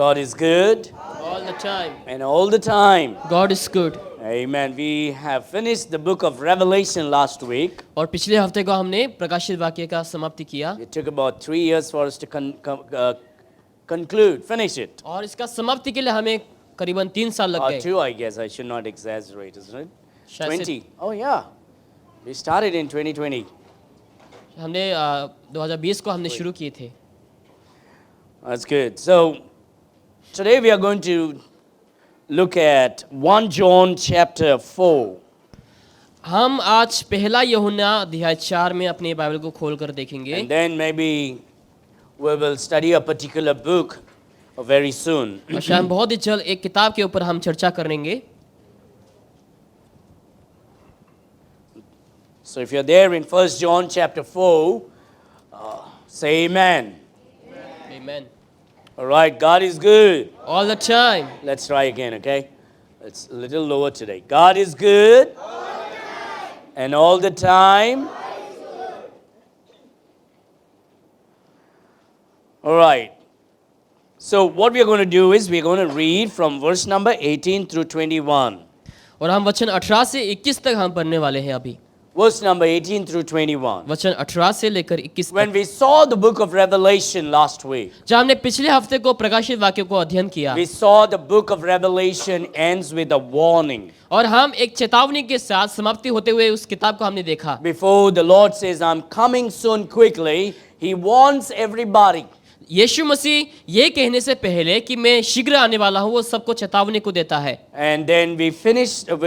God is good all the time. and all the time. God is good. Amen. We have finished the book of Revelation last week. और पिछले हफ्ते को हमने प्रकाशित वाक्य का समाप्ति किया It took about 3 years for us to conclude, finish it. और इसका समाप्ति के लिए हमें करीबन 3 साल लग Or गए 2, I guess. I should not exaggerate, isn't it? शायद से 20. Oh, yeah. We started in 2020. हमने 2020 को हमने शुरू किए थे. That's good. So, today we are going to look at 1 John chapter 4. हम आज पहला यूहन्ना अध्याय 4 में अपनी बाइबल को खोलकर देखेंगे And then maybe we will study a particular book very soon. और शायद बहुत ही जल्द एक किताब के ऊपर हम चर्चा करेंगे. So if you're there in 1 John chapter 4, say amen. Amen. All right, God is good. All the time. Let's try again, okay? It's a little lower today. God is good. And all the time. All right. So what we are going to do is we are going to read from verse number 18 through 21. और हम वचन 18 से 21 तक हम पढ़ने वाले हैं अभी. Verse number 18 through 21. वचन 18 से लेकर 21 When तक. we saw the book of Revelation last week, जब हमने पिछले हफ्ते को प्रकाशित वाक्य को अध्ययन किया we saw the book of Revelation ends with a warning. और हम एक चेतावनी के साथ समाप्ति होते हुए उस किताब को हमने देखा. Before the Lord says, I'm coming soon quickly, He warns everybody. यीशु मसीह ये कहने से पहले कि मैं शीघ्र आने वाला हूँ वो सबको चेतावनी को देता है. And then we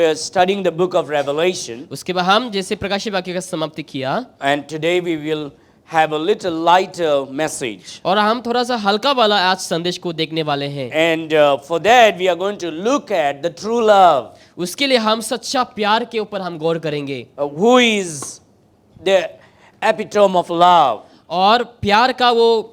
are studying the book of Revelation. उसके बाद हम जैसे प्रकाशित वाक्य का समाप्ति किया And today we will have a little lighter message. और हम थोड़ा सा हल्का वाला आज संदेश को देखने वाले हैं. And for that we are going to look at the true love. उसके लिए हम सच्चा प्यार के ऊपर हम गौर करेंगे. Who is the epitome of love? और प्यार का वो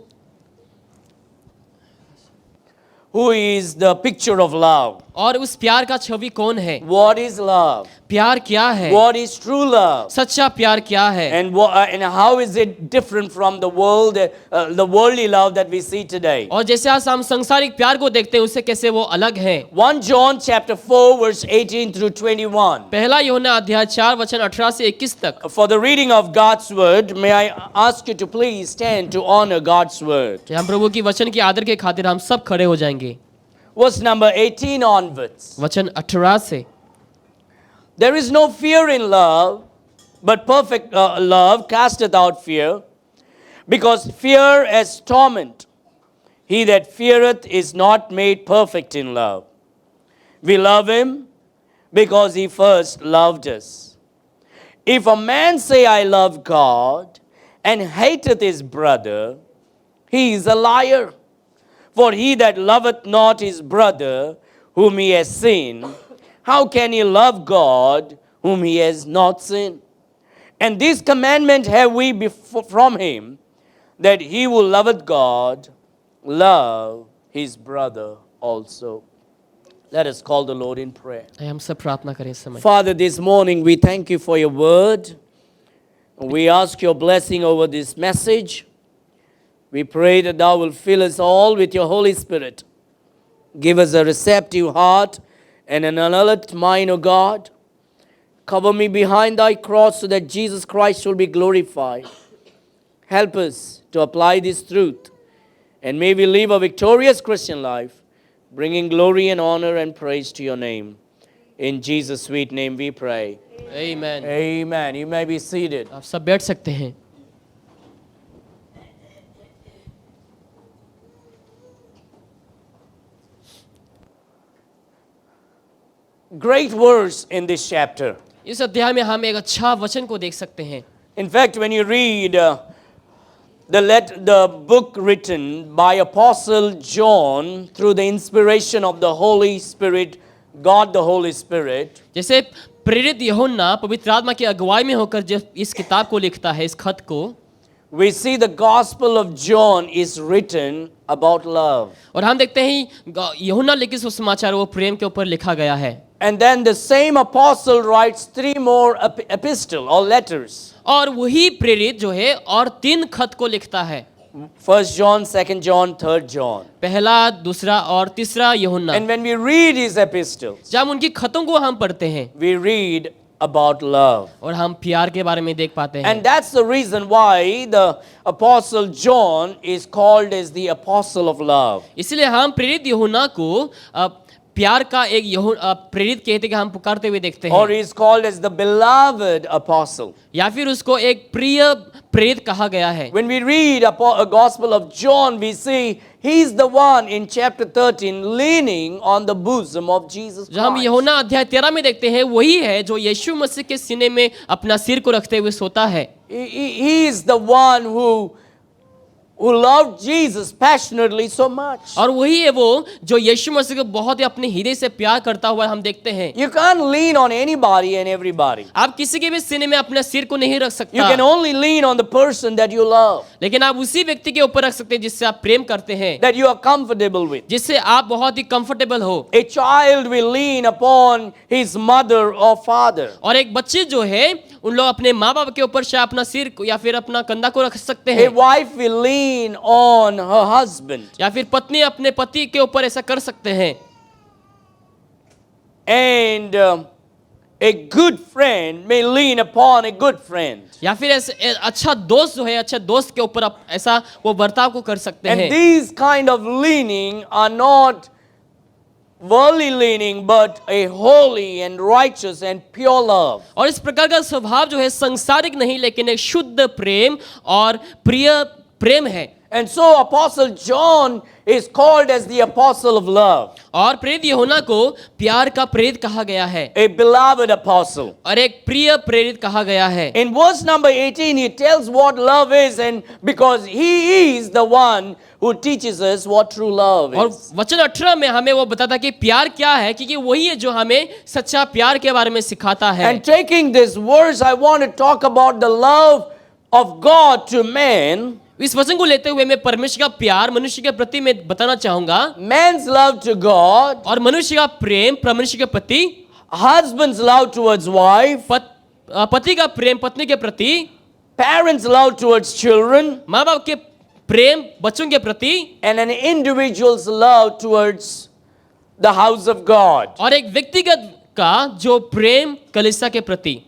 Who is the picture of love? और उस प्यार का छवि कौन है? What is love? प्यार क्या है? What is true love? सच्चा प्यार क्या है? And how is it different from the worldly love that we see today? और जैसे आज हम सांसारिक प्यार को देखते हैं उससे कैसे वो अलग है. 1 John chapter 4 verse 18 through 21. पहला यूहन्ना अध्याय 4 वचन 18 से 21 तक. For the reading of God's word, may I ask you to please stand to honor God's word. हम प्रभु की वचन की आदर के खातिर हम सब खड़े हो जाएंगे. Verse number 18 onwards. वचन 18 से. There is no fear in love, but perfect love casteth out fear, because fear has torment. He that feareth is not made perfect in love. We love him because he first loved us. If a man say, I love God, and hateth his brother, he is a liar. For he that loveth not his brother, whom he has seen, how can he love God, whom he has not seen? And this commandment have we from him, that he who loveth God, love his brother also. Let us call the Lord in prayer. हम सब प्रार्थना करें इस समय. Father, this morning we thank you for your word. We ask your blessing over this message. We pray that thou will fill us all with your Holy Spirit. Give us a receptive heart and an alert mind, O God. Cover me behind thy cross so that Jesus Christ will be glorified. Help us to apply this truth. And may we live a victorious Christian life, bringing glory and honor and praise to your name. In Jesus' sweet name we pray. Amen. Amen. You may be seated. आप सब बैठ सकते हैं. Great verse in this chapter. इस अध्याय में हम एक अच्छा वचन को देख सकते हैं. In fact, when you read the book written by Apostle John through the inspiration of the Holy Spirit, God the Holy Spirit, जैसे प्रेरित यूहन्ना पवित्र आत्मा की अगुवाई में होकर जब इस किताब को लिखता है, इस खत को, we see the Gospel of John is written about love. और हम देखते हैं यूहन्ना लिखित सुसमाचार वो प्रेम के ऊपर लिखा गया है. And then the same apostle writes 3 more epistle or letters. और वही प्रेरित जो है और 3 खत को लिखता है. 1 John, 2 John, 3 John. पहला, दूसरा और तीसरा यूहन्ना। And when we read his epistles, जब उनकी खतों को हम पढ़ते हैं we read about love. और हम प्यार के बारे में देख पाते हैं। And that's the reason why the apostle John is called as the apostle of love. इसलिए हम प्रेरित यूहन्ना को प्यार का एक प्रेरित कहते कि हम पुकारते हुए देखते Or हैं, he is called as the beloved apostle. या फिर उसको एक प्रिय प्रेरित कहा गया है। When we read a Gospel of John, we see he's the one in chapter 13 leaning on the bosom of Jesus जो हम Christ. यूहन्ना अध्याय 13 में देखते हैं वही है जो यीशु मसीह के सीने में अपना सिर को रखते हुए सोता है। He is the one who loved Jesus passionately so much. और वही है वो जो यीशु मसीह को बहुत ही अपने हृदय से प्यार करता हुआ हम देखते हैं। You can't lean on anybody and everybody. आप किसी के भी सीने में अपना सिर को नहीं रख You सकता, can only lean on the person that you love, लेकिन आप उसी व्यक्ति के ऊपर रख सकते हैं जिससे आप प्रेम करते हैं, that you are comfortable with. जिससे आप बहुत ही कंफर्टेबल हो। A child will lean upon his mother or father. और एक बच्चे जो है उन लोग अपने माँ बाप के ऊपर शायद अपना सिर को या फिर अपना कंधा को रख सकते A हैं, wife will lean on her husband. या फिर पत्नी अपने पति के ऊपर ऐसा कर सकते हैं। And a good friend may lean upon a good friend. या फिर ऐसे अच्छा दोस्त जो है अच्छे दोस्त के ऊपर ऐसा वो बर्ताव को कर सकते And हैं। these kind of leaning are not worldly leaning, but a holy and righteous and pure love. और इस प्रकार का स्वभाव जो है संसारिक नहीं लेकिन एक शुद्ध प्रेम और प्रिय प्रेम है। And so Apostle John is called as the apostle of love, और प्रेरित यूहन्ना को प्यार का प्रेरित कहा गया है a beloved apostle. और एक प्रिय प्रेरित कहा गया है। In verse number 18, he tells what love is, and because he is the one who teaches us what true love और is. वचन 18 में हमें वो बताता कि प्यार क्या है, क्योंकि वही है जो हमें सच्चा प्यार के बारे में सिखाता है। And taking this verse, I want to talk about the love of God to man. इस वचन को लेते हुए मैं परमेश्वर का प्यार मनुष्य के प्रति मैं बताना चाहूंगा, Man's love to God, और मनुष्य का प्रेम मनुष्य के प्रति, husband's love towards wife, पति का प्रेम पत्नी के प्रति, parents' love towards children, माँ बाप के प्रेम बच्चों के प्रति, and an individual's love towards the house of God. और एक व्यक्तिगत का जो प्रेम कलीसिया के प्रति।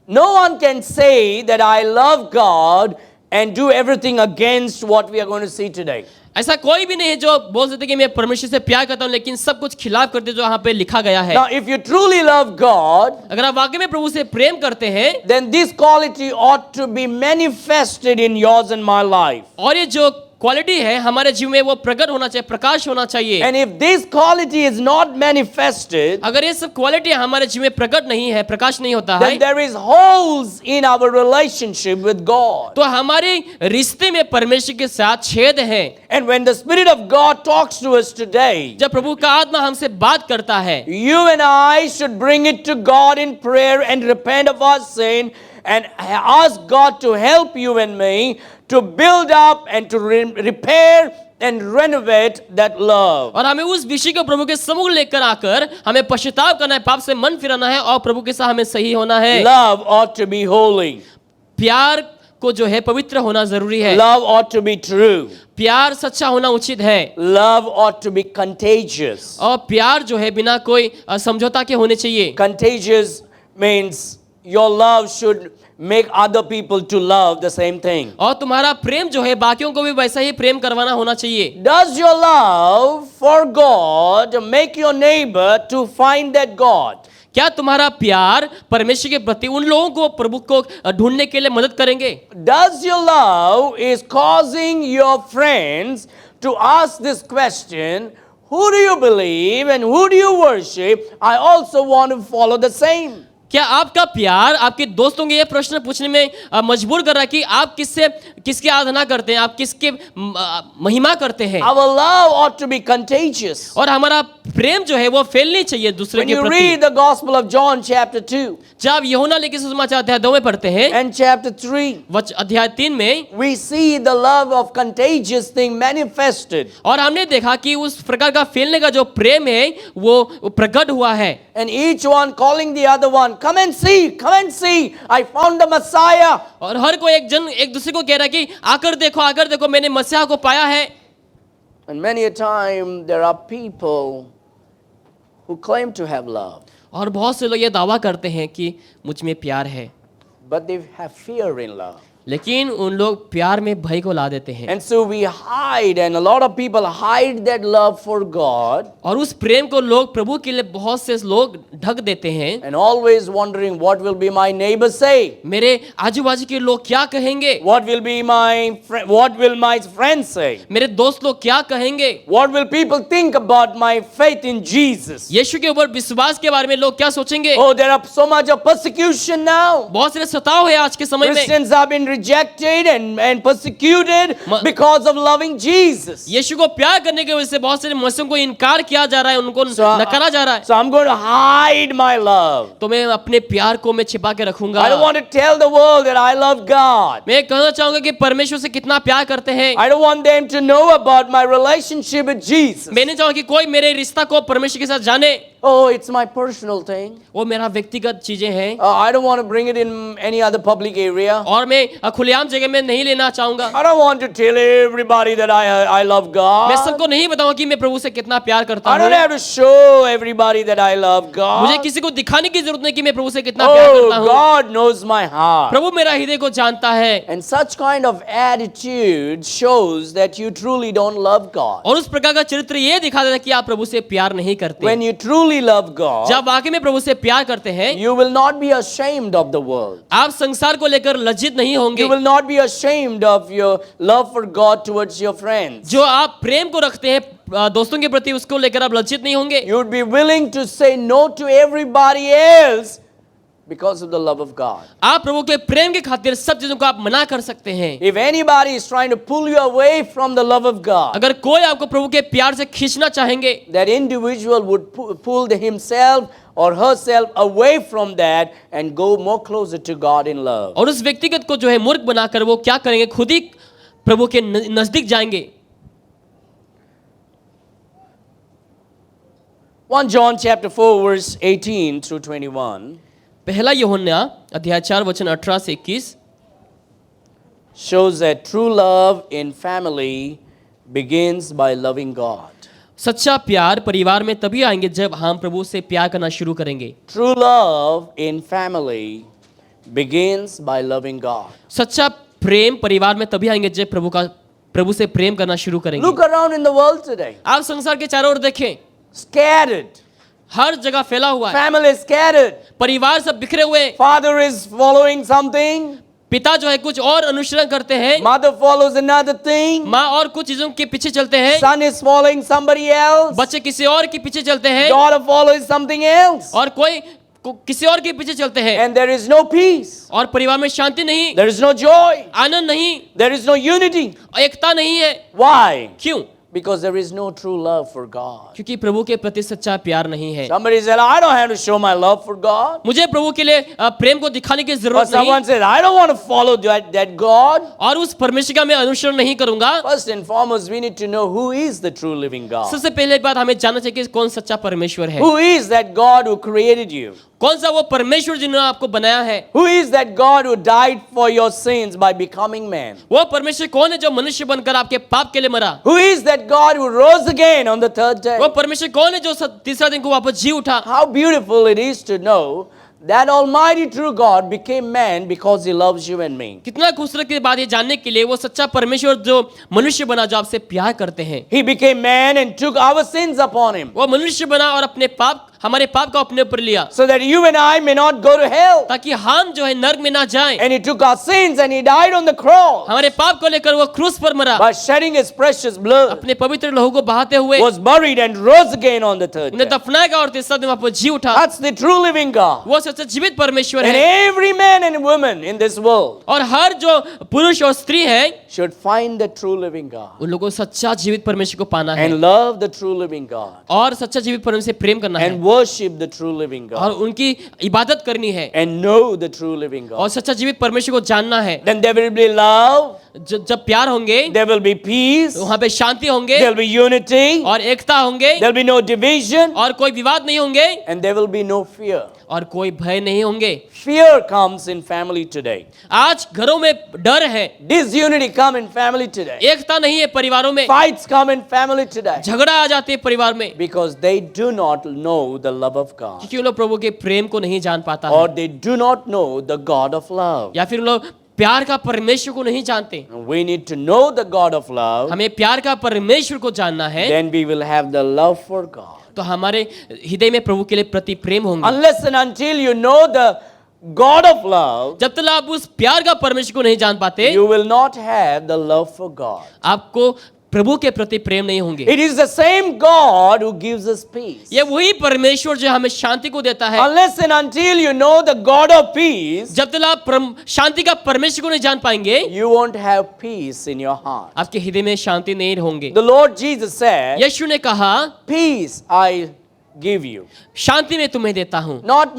No one can say that I love God and do everything against what we are going to see today. ऐसा कोई भी नहीं है जो बोल सकते कि मैं परमेश्वर से प्यार करता हूं लेकिन सब कुछ खिलाफ करते जो यहाँ पे लिखा गया है। Now, if you truly love God, अगर आप वाकई में प्रभु से प्रेम करते हैं then this quality ought to be manifested in yours and my life. और ये जो क्वालिटी है हमारे जीवन में वो प्रकट होना चाहिए, प्रकाश होना चाहिए। And if this quality is not manifested, अगर ये सब क्वालिटी हमारे जीवन में प्रकट नहीं है, प्रकाश नहीं होता है, then there is holes in our relationship with God. तो हमारे रिश्ते में परमेश्वर के साथ छेद है। And when the Spirit of God talks to us today, जब प्रभु का आत्मा हमसे बात करता है, you and I should bring it to God in prayer and repent of our sin and ask God to help you and me to build up and to repair and renovate that love. और हमें उस विषय को प्रभु के सम्मुख लेकर आकर हमें पश्चाताप करना है, पाप से मन फिराना है और प्रभु के साथ हमें सही होना है। Love ought to be holy. प्यार को जो है पवित्र होना जरूरी है। Love ought to be true. प्यार सच्चा होना उचित है। Love ought to be contagious. और प्यार जो है बिना कोई समझौता के होने चाहिए। Contagious means your love should make other people to love the same thing. और तुम्हारा प्रेम जो है बाकियों को भी वैसा ही प्रेम करवाना होना चाहिए। Does your love for God make your neighbor to find that God? क्या तुम्हारा प्यार परमेश्वर के प्रति उन लोगों को प्रभु को ढूंढने के लिए मदद करेंगे? Does your love is causing your friends to ask this question, who do you believe and who do you worship? I also want to follow the same. क्या आपका प्यार आपके दोस्तों के ये प्रश्न पूछने में मजबूर कर रहा है कि आप किसकी आराधना करते हैं, आप किसके महिमा करते हैं? Our love ought to be contagious. और हमारा प्रेम जो है वो फैलनी चाहिए दूसरे When के you प्रति। read the Gospel of John, chapter 2 जब यूहन्ना लिखित सुसमाचार अध्याय 2 में पढ़ते हैं, and chapter 3, अध्याय 3 में, we see the love of contagious thing manifested. और हमने देखा कि उस प्रकार का फैलने का जो प्रेम है वो प्रकट हुआ है। And each one calling the other one, come and see, I found the Messiah. और हर कोई एक जन एक दूसरे को कह रहा है कि आकर देखो, मैंने मसीहा को पाया है। And many a time there are people who claim to have love, और बहुत से लोग ये दावा करते हैं कि मुझ में प्यार है, but they have fear in love. लेकिन उन लोग प्यार में भय को ला देते हैं। And so we hide, and a lot of people hide that love for God, और उस प्रेम को लोग प्रभु के लिए बहुत से लोग ढक देते हैं, and always wondering what will be my neighbor say, मेरे आजू बाजू के लोग क्या कहेंगे, what will my friends say, मेरे दोस्त लोग क्या कहेंगे, what will people think about my faith in Jesus. यीशु के ऊपर विश्वास के बारे में लोग क्या सोचेंगे। Oh, there are so much of persecution now. बहुत सारे सताव है आज के समय में। Christians have been rejected and persecuted because of loving Jesus. यीशु को प्यार करने की वजह से बहुत सारे मसीहों को इनकार किया जा रहा है, उनको नकारा जा रहा है। So I'm going to hide my love. तो मैं अपने प्यार को मैं छिपा के रखूंगा। I don't want to tell the world that I love God. मैं कहना चाहूंगा कि परमेश्वर से कितना प्यार करते हैं। I don't want them to know about my relationship with Jesus. मैं नहीं चाहूंगा कि कोई मेरे रिश्ता को परमेश्वर के साथ जाने। Oh, it's my personal thing. वो मेरा व्यक्तिगत चीजें हैं। I don't want to bring it in any other public area. और मैं खुलेआम जगह में नहीं लेना चाहूंगा। I don't want to tell everybody that I love God. मैं सबको नहीं बताऊंगा कि मैं प्रभु से कितना प्यार करता I don't हूँ। have to show everybody that I love God. मुझे किसी को दिखाने की जरूरत नहीं कि मैं प्रभु से कितना प्यार करता Oh, हूँ। God knows my heart. प्रभु मेरा हृदय को जानता है। And such kind of attitude shows that you truly don't love God. और उस प्रकार का चरित्र ये दिखा देता है कि आप प्रभु से प्यार नहीं करते। When you truly love God, जब वाकई में प्रभु से प्यार करते हैं, you will not be ashamed of the world. आप संसार को लेकर लज्जित नहीं होंगे। You will not be ashamed of your love for God towards your friends. जो आप प्रेम को रखते हैं दोस्तों के प्रति, उसको लेकर आप लज्जित नहीं होंगे। You would be willing to say no to everybody else because of the love of God. आप प्रभु के प्रेम के खातिर सब चीजों को आप मना कर सकते हैं। If anybody is trying to pull you away from the love of God, अगर कोई आपको प्रभु के प्यार से खींचना चाहेंगे, that individual would pull himself or herself away from that and go more closer to God in love. और उस व्यक्तिगत को जो है मूर्ख बनाकर वो क्या करेंगे, खुद ही प्रभु के नजदीक जाएंगे। 1 John chapter 4 verse 18 through 21 पहला यूहन्ना अध्याय 4 वचन 18 से 21 shows that true love in family begins by loving God. सच्चा प्यार परिवार में तभी आएंगे जब हम प्रभु से प्यार करना शुरू करेंगे। True love in family begins by loving God. सच्चा प्रेम परिवार में तभी आएंगे जब प्रभु से प्रेम करना शुरू करेंगे। Look around in the world today. आप संसार के चारों ओर देखें, Scattered. हर जगह फैला हुआ है, Family is scattered. परिवार सब बिखरे हुए हैं। Father is following something. पिता जो है कुछ और अनुसरण करते हैं, Mother follows another thing. माँ और कुछ चीजों के पीछे चलते हैं, Son is following somebody else. बच्चे किसी और के पीछे चलते हैं, Daughter follows something else. और कोई किसी और के पीछे चलते हैं, And there is no peace. और परिवार में शांति नहीं, There is no joy. आनंद नहीं, There is no unity. एकता नहीं है। Why? क्यों? Because there is no true love for God. क्योंकि प्रभु के प्रति सच्चा प्यार नहीं है। Somebody said, I don't have to show my love for God. मुझे प्रभु के लिए प्रेम को दिखाने की Or जरूरत someone नहीं, said, I don't want to follow that God. और उस परमेश्वर का मैं अनुसरण नहीं करूंगा। First and foremost, we need to know who is the true living God. सबसे पहले बात हमें जानना चाहिए कि कौन सच्चा परमेश्वर है। Who is that God who created you? कौन सा वो परमेश्वर जिन्होंने आपको बनाया है? Who is that God who died for your sins by becoming man? वो परमेश्वर कौन है जो मनुष्य बनकर आपके पाप के लिए मरा? Who is that God who rose again on the third day? वो परमेश्वर कौन है जो तीसरा दिन को वापस जी उठा? How beautiful it is to know that Almighty true God became man because He loves you and me. कितना खूबसूरत की बात ये जानने के लिए वो सच्चा परमेश्वर जो मनुष्य बना, जो आपसे प्यार करते हैं, He became man and took our sins upon Him. वो मनुष्य बना और अपने पाप हमारे पाप को अपने ऊपर लिया, so that you and I may not go to hell. ताकि हम जो है नरक में ना जाएं। And he took our sins and he died on the cross हमारे पाप को लेकर वो क्रूस पर मरा, by shedding his precious blood, अपने पवित्र लहू को बहाते हुए was buried and rose again on the third उन्हें day. दफनाएगा और तीसरे दिन वापस जी उठा। That's the true living God. वो सच्चा जीवित परमेश्वर And है, every man and woman in this world और हर जो पुरुष और स्त्री है should find the true living God उन लोगों को सच्चा जीवित परमेश्वर को पाना है and love the true living God और सच्चा जीवित परमेश्वर से प्रेम करना है and worship the true living और God उनकी इबादत करनी है and know the true living और God. सच्चा जीवित परमेश्वर को जानना है। Then there will be love, जब प्यार होंगे there will be peace, वहाँ पे शांति होंगे there will be unity, और एकता होंगे there will be no division, और कोई विवाद नहीं होंगे and there will be no fear. और कोई भय नहीं होंगे। Fear comes in family today. आज घरों में डर है, Disunity come in family today. एकता नहीं है परिवारों में, Fights come in family today झगड़ा आ जाते हैं परिवार में, because they do not know the love of God क्योंकि उन लोग प्रभु के प्रेम को नहीं जान पाता or है, they do not know the God of love. या फिर उन लोग प्यार का परमेश्वर को नहीं जानते। We need to know the God of love, हमें प्यार का परमेश्वर को जानना है, then we will have the love for God. तो हमारे हृदय में प्रभु के लिए प्रति प्रेम होंगे। Unless and until you know the God of love, जब तक आप उस प्यार का परमेश्वर को नहीं जान पाते, you will not have the love for God. आपको प्रभु के प्रति प्रेम नहीं होंगे। It is the same God who gives us peace. ये वही परमेश्वर जो हमें शांति को देता है। Unless and until you know the God of peace, जब तक आप शांति का परमेश्वर को नहीं जान पाएंगे, you won't have peace in your heart. आपके हृदय में शांति नहीं होंगे। The Lord Jesus said, यीशु ने कहा, peace I give you. शांति मैं तुम्हें देता हूँ, Not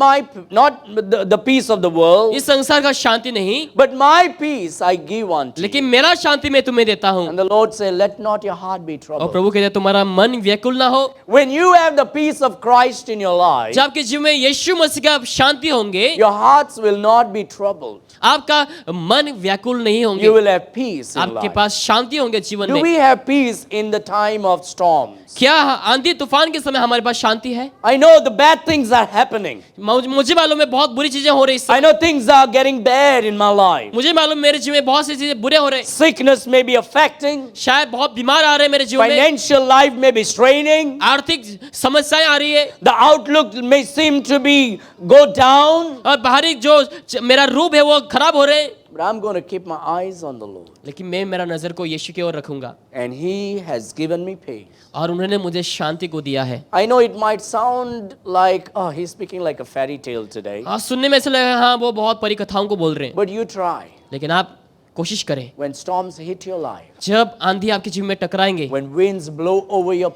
the peace of the world, इस संसार का शांति नहीं, but my peace I give unto you. लेकिन मेरा शांति मैं तुम्हें देता हूँ। And the Lord said, let not your heart be और troubled. प्रभु कहते हैं तुम्हारा मन व्याकुल ना हो। When you have the peace of Christ in your life, जब आपके जीवन में यीशु मसीह का शांति होंगे, your hearts will not be troubled. आपका मन व्याकुल नहीं होंगे, You will have peace in आपके life. पास शांति होंगे जीवन Do में। we have peace in the time of storms? क्या आंधी तूफान के समय हमारे पास शांति है? I know the bad things are happening. मुझे मालूम है बहुत बुरी चीजें हो रही इस I समय। know things are getting bad in my life. मुझे मालूम मेरे जीवन में बहुत सी चीजें बुरे हो रहे हैं। Sickness may be affecting. शायद बहुत बीमार आ रहे हैं मेरे जीवन में, Financial life may be straining. आर्थिक समस्याएं आ रही है, The outlook may seem to be go down. और बाहरी जो मेरा रूप है वो खराब हो रहे हैं, But I'm going to keep my eyes on the Lord. लेकिन मैं मेरा नजर को यीशु की ओर रखूंगा And He has given me peace. और उन्होंने मुझे शांति को दिया है। I know it might sound like, oh, he's speaking like a fairy tale today. हाँ, सुनने में ऐसा लगा हाँ वो बहुत परी कथाओं को बोल रहे हैं, But you try. लेकिन आप कोशिश करें, When storms hit your life, जब आंधी आपके जीवन में टकराएंगे, when winds blow over your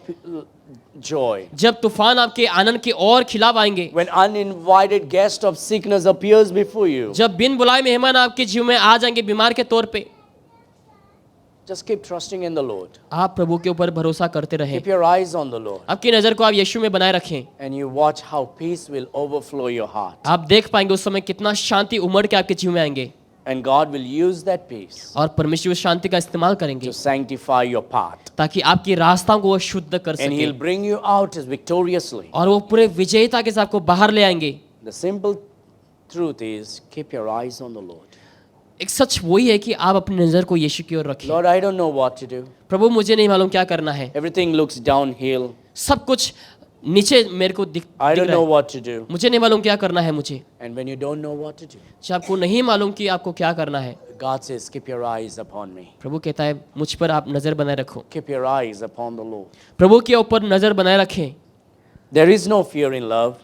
joy, जब तूफान आपके आनंद की ओर खिलाफ आएंगे, when uninvited guest of sickness appears before you, जब बिन बुलाए मेहमान आपके जीवन में आ जाएंगे बीमार के तौर पे, just keep trusting in the Lord. आप प्रभु के ऊपर भरोसा करते रहें। Keep your eyes on the Lord. आपकी नजर को आप यीशु में बनाए रखें, And you watch how peace will overflow your heart. आप देख पाएंगे उस समय कितना शांति उमड़ के आपके जीवन में आएंगे, And God will use that peace और परमेश्वर उस शांति का इस्तेमाल करेंगे to sanctify your path. ताकि आपकी रास्ताओं को वो शुद्ध कर And He'll सके bring you out as victoriously. और वो पूरे विजयता के साथ आपको बाहर ले आएंगे। The simple truth is, keep your eyes on the Lord. एक सच वही है कि आप अपनी नजर को यीशु की ओर रखें। Lord, I don't know what to do. प्रभु मुझे नहीं मालूम क्या करना है, Everything looks downhill. सब कुछ नीचे मेरे को दिख I don't रहा know है, what to do. मुझे नहीं मालूम क्या करना है मुझे। And when you don't know what to do, जब आपको नहीं मालूम कि आपको क्या करना है, God says, keep your eyes upon me. प्रभु कहता है मुझ पर आप नजर बनाए रखो, Keep your eyes upon the Lord. प्रभु के ऊपर नजर बनाए रखें। There is no fear in love,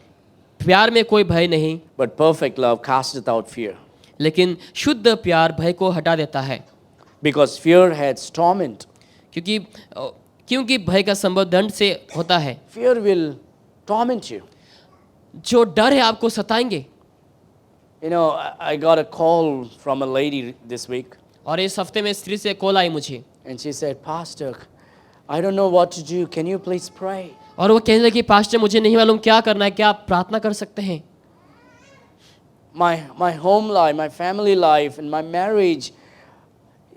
प्यार में कोई भय नहीं, but perfect love casteth out fear. लेकिन शुद्ध प्यार भय को हटा देता है, Because fear has torment. क्योंकि भय का संबंध दंड से होता है। Fear will torment you. जो डर है आपको सताएंगे। You know, I got a call from a lady this week, और इस हफ्ते में स्त्री से कॉल आई मुझे, and she said, Pastor, I don't know what to do. Can you please pray? और वो कहने लगी पास्टर मुझे नहीं मालूम क्या करना है, क्या आप प्रार्थना कर सकते हैं? My home life, my family life, and my marriage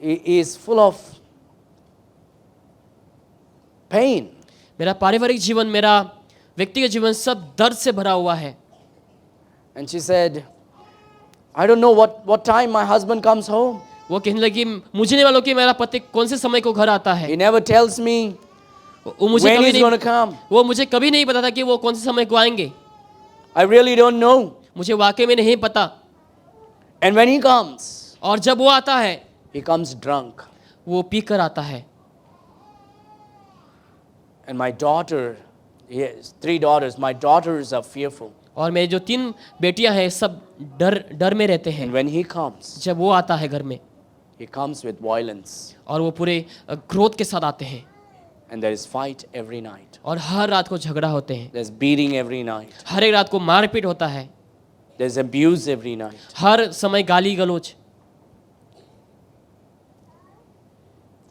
is full of pain. मेरा पारिवारिक जीवन, मेरा व्यक्तिगत जीवन सब दर्द से भरा हुआ है। And she said, I don't know what time my husband comes home. वो कहने लगी मुझे नहीं मालूम कि मेरा पति कौन से समय को घर आता है, He never tells me वो मुझे when कभी He's नहीं going to come. वो मुझे कभी नहीं पता था कि वो कौन से समय को आएंगे। I really don't know. मुझे वाकई में नहीं पता। And when He comes, और जब वो आता है He comes drunk. वो पी कर आता है। And my daughter, he has 3 daughters, my daughters are fearful. और मेरी जो 3 बेटियां हैं सब डर में रहते हैं। And when He comes, जब वो आता है घर में He comes with violence. और वो पूरे क्रोध के साथ आते हैं And there is fight every night. और हर रात को झगड़ा होते हैं, There's beating every night. हर एक रात को मारपीट होता है, There's abuse every night. हर समय गाली गलौज।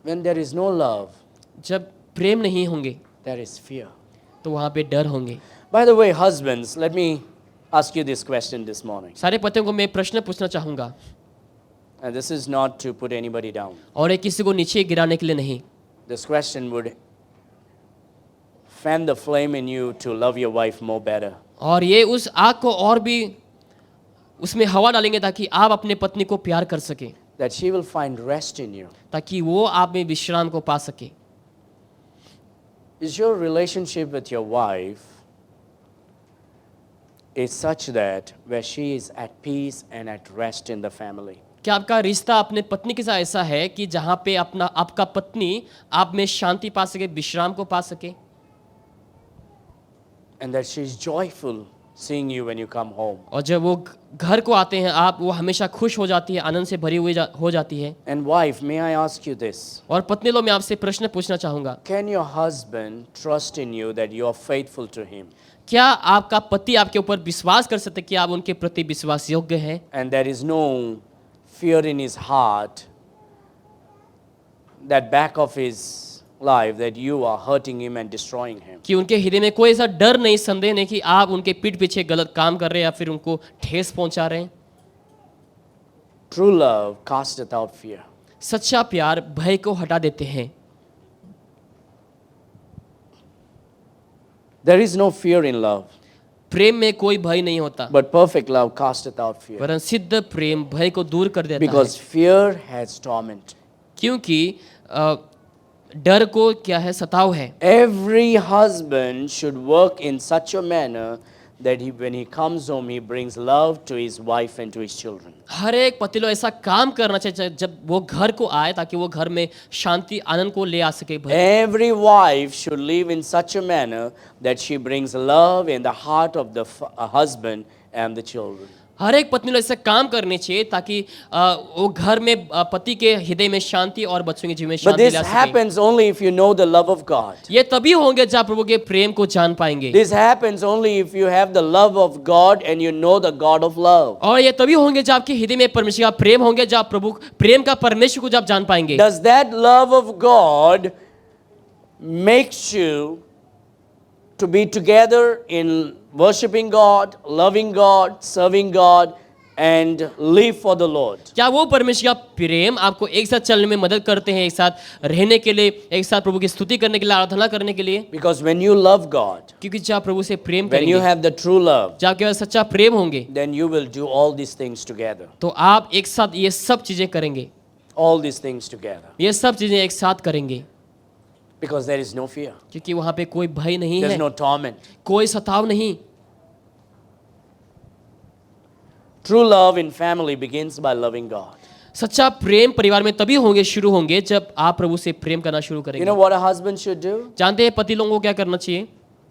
When there is no love, जब प्रेम नहीं होंगे there is fear. तो वहाँ पे डर होंगे। By the way, husbands, let me ask you this question this morning. सारे पतियों को मैं प्रश्न पूछना चाहूँगा, And this is not to put anybody down. और ये किसी को नीचे गिराने के लिए नहीं। This question would fan the flame in you to love your wife more better. और ये उस आग को और भी उसमें हवा डालेंगे ताकि आप अपने पत्नी को प्यार कर सके, That she will find rest in you. ताकि वो आप में विश्राम को पा सके। Is your relationship with your wife is such that where she is at peace and at rest in the family? क्या आपका रिश्ता अपने पत्नी के साथ ऐसा है कि जहाँ पे आपका पत्नी आप में शांति पा सके, विश्राम को पा सके, And that she is joyful seeing you when you come home? और जब वो घर को आते हैं आप वो हमेशा खुश हो जाती है, आनंद से भरी हुई हो जाती है। And wife, may I ask you this? और पत्नी लोग मैं आपसे प्रश्न पूछना चाहूँगा, Can your husband trust in you that you are faithful to him? क्या आपका पति आपके ऊपर विश्वास कर सकते कि आप उनके प्रति विश्वास योग्य हैं, And there is no fear in his heart, that back of his life, that you are hurting him and destroying him? कि उनके हृदय में कोई ऐसा डर नहीं, संदेह नहीं कि आप उनके पीठ पीछे गलत काम कर रहे हैं या फिर उनको ठेस पहुंचा रहे हैं? True love casteth out fear. सच्चा प्यार भय को हटा देते हैं। There is no fear in love, प्रेम में कोई भय नहीं होता, but perfect love casteth out fear. वरन सिद्ध प्रेम भय को दूर कर देता है। Because fear has torment. क्योंकि डर को क्या है, सताव है। Every husband should work in such a manner that when he comes home, he brings love to his wife and to his children. हर एक पति लोग ऐसा काम करना चाहिए जब वो घर को आए ताकि वो घर में शांति आनंद को ले आ सके। Every wife should live in such a manner that she brings love in the heart of the husband and the children. हर एक पत्नी लोग ऐसा काम करने चाहिए ताकि वो घर में पति के हृदय में शांति और बच्चों के जीवन में But शांति this ला सके। happens only if you know the love of God. ये तभी होंगे जब प्रभु के प्रेम को जान पाएंगे। This happens only if you have the love of God and you know the God of love. और ये तभी होंगे जब आपके हृदय में परमेश्वर का प्रेम होंगे, जब प्रभु प्रेम का परमेश्वर को जब जान पाएंगे। Does that love of God makes you to be together in worshiping God, loving God, serving God, and live for the Lord? क्या वो परमेश्वर का प्रेम आपको एक साथ चलने में मदद करते हैं, एक साथ रहने के लिए, एक साथ प्रभु की स्तुति करने के लिए, आराधना करने के लिए? Because when you love God, क्योंकि जब प्रभु से प्रेम when you करेंगे, have the true love, जब आपके पास सच्चा प्रेम होंगे, then you will do all these things together. तो आप एक साथ ये सब चीजें करेंगे, All these things together. ये सब चीजें एक साथ करेंगे, Because there is no fear. क्योंकि वहां पे कोई भय नहीं There's है, no torment. कोई सताव नहीं। True love in family begins by loving God. सच्चा प्रेम परिवार में तभी होंगे, शुरू होंगे जब आप प्रभु से प्रेम करना शुरू You करेंगे। know what a husband should do? जानते हैं पति लोगों को क्या करना चाहिए?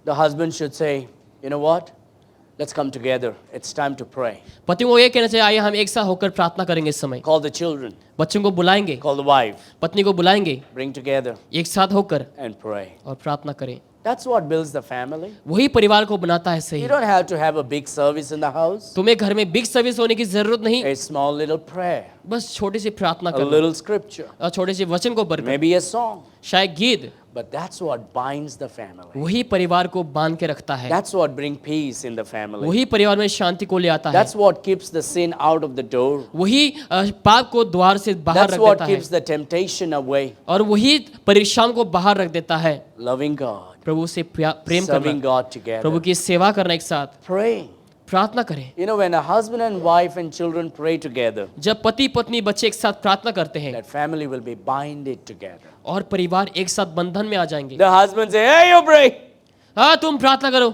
The husband should say, you know what? Let's come together. It's time to pray. पति को ये कहना चाहिए, आइए हम एक साथ होकर प्रार्थना करेंगे इस समय। Call the children. बच्चों को बुलाएंगे, Call the wife. पत्नी को बुलाएंगे, Bring together एक साथ होकर and pray. और प्रार्थना करें। That's what builds the family. वही परिवार को बनाता है सही। You don't have to have a big service in the house. तुम्हें घर में बिग सर्विस होने की जरूरत नहीं, A small little prayer, बस छोटी सी प्रार्थना a करना little scripture, और छोटे से वचन को पढ़कर, maybe a song. शायद गीत, But that's what binds the family. वही परिवार को बांध के रखता है, That's what brings peace in the family. वही परिवार में शांति को ले आता है, That's what keeps the sin out of the door. वही पाप को द्वार से बाहर That's रख what देता है, keeps the temptation away. और वही परेशान को बाहर रख देता है। Loving God, प्रभु से प्रेम serving करना, God प्रभु together, की सेवा करना एक साथ, praying. प्रार्थना करें। You know, when a husband and wife and children pray together, जब पति पत्नी बच्चे एक साथ प्रार्थना करते हैं that family will be binded together. और परिवार एक साथ बंधन में आ जाएंगे। The husband say, hey, you pray. हाँ तुम प्रार्थना करो,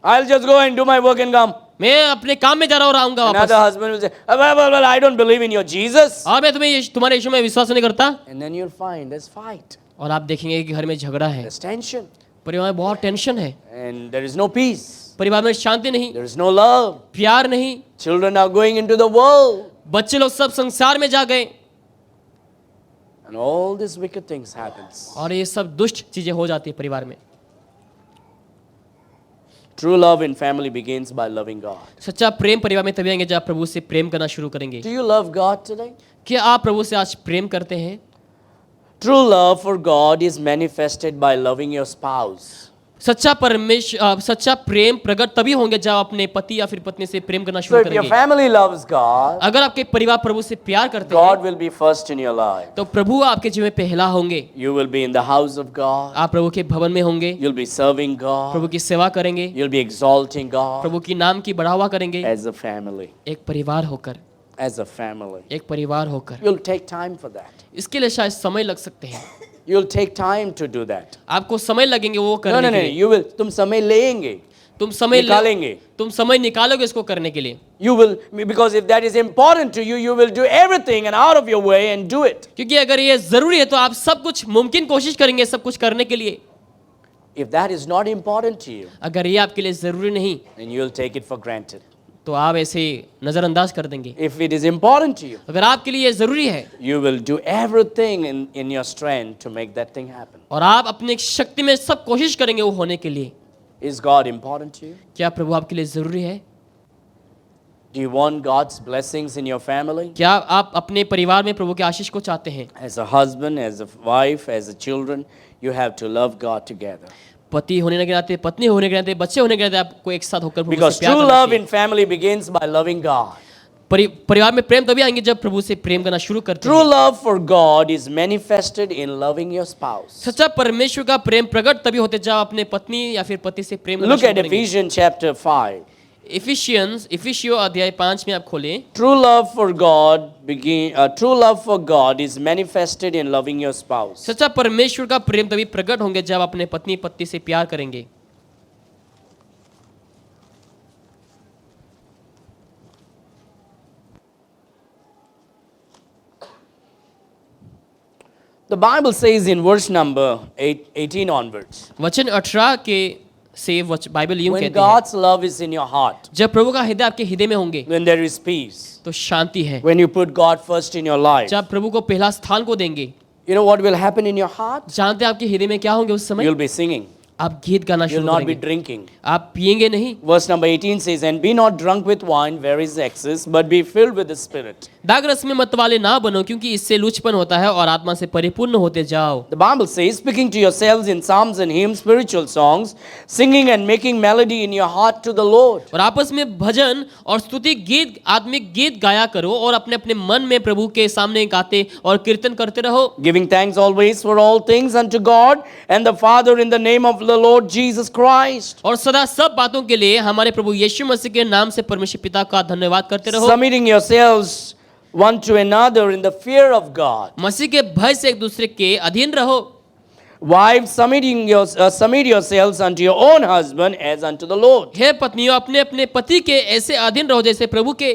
I'll just go and do my work and come. मैं अपने काम में जा रहा हूँ और आऊंगा वापस। Another husband will say, well, I don't believe in your Jesus. और मैं तुम्हारे यीशु में विश्वास नहीं करता। And then you'll find there's fight, और आप देखेंगे कि घर में झगड़ा है, there's tension, परिवार में बहुत टेंशन है, and there is no peace, परिवार में शांति नहीं, there is no love. प्यार नहीं, Children are going into the world, बच्चे लोग सब संसार में जा गए and all these wicked things happens. और ये सब दुष्ट चीजें हो जाती है परिवार में। True love in family begins by loving God. सच्चा प्रेम परिवार में तभी आएंगे जब आप प्रभु से प्रेम करना शुरू करेंगे। Do you love God today? क्या आप प्रभु से आज प्रेम करते हैं? True love for God is manifested by loving your spouse. सच्चा प्रेम प्रकट तभी होंगे जब अपने पति या फिर पत्नी से प्रेम करना So शुरू if your करेंगे। family loves God, अगर आपके परिवार प्रभु से प्यार करते God हैं will be first in your life. तो प्रभु आपके जीवन में पहला होंगे। You will be in the house of God. आप प्रभु के भवन में होंगे, You'll be serving Prabhu God. की सेवा करेंगे, You'll be exalting God प्रभु की नाम की बढ़ावा करेंगे। as a family. एक परिवार होकर, As a family. एक परिवार होकर। You'll take time for that. इसके लिए शायद समय लग सकते हैं, You'll take time to do that. आपको समय लगेंगे वो No, करने no, के no. लिए। You will. तुम समय लेंगे. निकालेंगे. तुम समय निकालोगे इसको करने के लिए, You will, because if that is important to you, you will do everything and out of your way and do it. क्योंकि अगर ये जरूरी है तो आप सब कुछ मुमकिन कोशिश करेंगे सब कुछ करने के लिए। If that is not important to you, अगर ये आपके लिए जरूरी नहीं then you'll take it for granted. तो आप ऐसे नजरअंदाज कर देंगे। If it is important to you, अगर आपके लिए ये जरूरी है you will do everything in your strength to make that thing happen. और आप अपनी शक्ति में सब कोशिश करेंगे वो होने के लिए। Is God important to you? क्या प्रभु आपके लिए जरूरी है? Do you want God's blessings in your family? क्या आप अपने परिवार में प्रभु के आशीष को चाहते हैं? As a husband, as a wife, as a children, you have to love God together. पति होने के नाते, पत्नी होने के नाते, बच्चे होने के नाते आपको एक साथ होकर प्रभु Because से प्यार true करना love चाहिए। in family begins by loving God. परिवार में प्रेम तभी आएंगे जब प्रभु से प्रेम करना शुरू करते True हैं। love for God is manifested in loving your spouse. सच्चा परमेश्वर का प्रेम प्रकट तभी होते जब अपने पत्नी या फिर पति से प्रेम करना Look शुरू at करेंगे। Ephesians chapter 5. इफिसियो अध्याय 5 में आप खोलें। True love for God is manifested in loving your spouse. सच्चा परमेश्वर का प्रेम तभी प्रकट होंगे जब अपने पत्नी पति से प्यार करेंगे। The Bible says in verse number 18 onwards, वचन 18 के से बाइबल यूं when कहते हैं, God's love is in your heart, जब प्रभु का हृदय आपके हृदय में होंगे when there is peace, तो शांति है। when you put God first in your life, जब प्रभु को पहला स्थान को देंगे, you know what will happen in your heart? जानते हैं आपके हृदय में क्या होंगे उस समय? You'll be singing. आप गीत गाना You'll शुरू not be करेंगे, drinking. आप पिएंगे नहीं। Verse number 18 says, and be not drunk with wine, where is excess, but be filled with the Spirit. दाग रस में मत वाले ना बनो क्योंकि इससे लुचपन होता है और आत्मा से परिपूर्ण होते जाओ। The Bible says, speaking to yourselves in psalms and hymns, spiritual songs, singing and making melody in your heart to the Lord. और आपस में भजन और स्तुति गीत आत्मिक गीत गाया करो और अपने अपने मन में प्रभु के सामने गाते और कीर्तन करते रहो। Giving thanks always for all things unto God and the Father in the name of the Lord Jesus Christ. और सदा सब बातों के लिए हमारे प्रभु यीशु मसीह के नाम से परमेश्वर पिता का धन्यवाद करते रहो। Submitting yourselves one to another in the fear of God. मसीह के भय से एक दूसरे के अधीन रहो। Wives, submit yourselves unto your own husband as unto the Lord. हे पत्नियों अपने अपने पति के ऐसे अधीन रहो जैसे प्रभु के।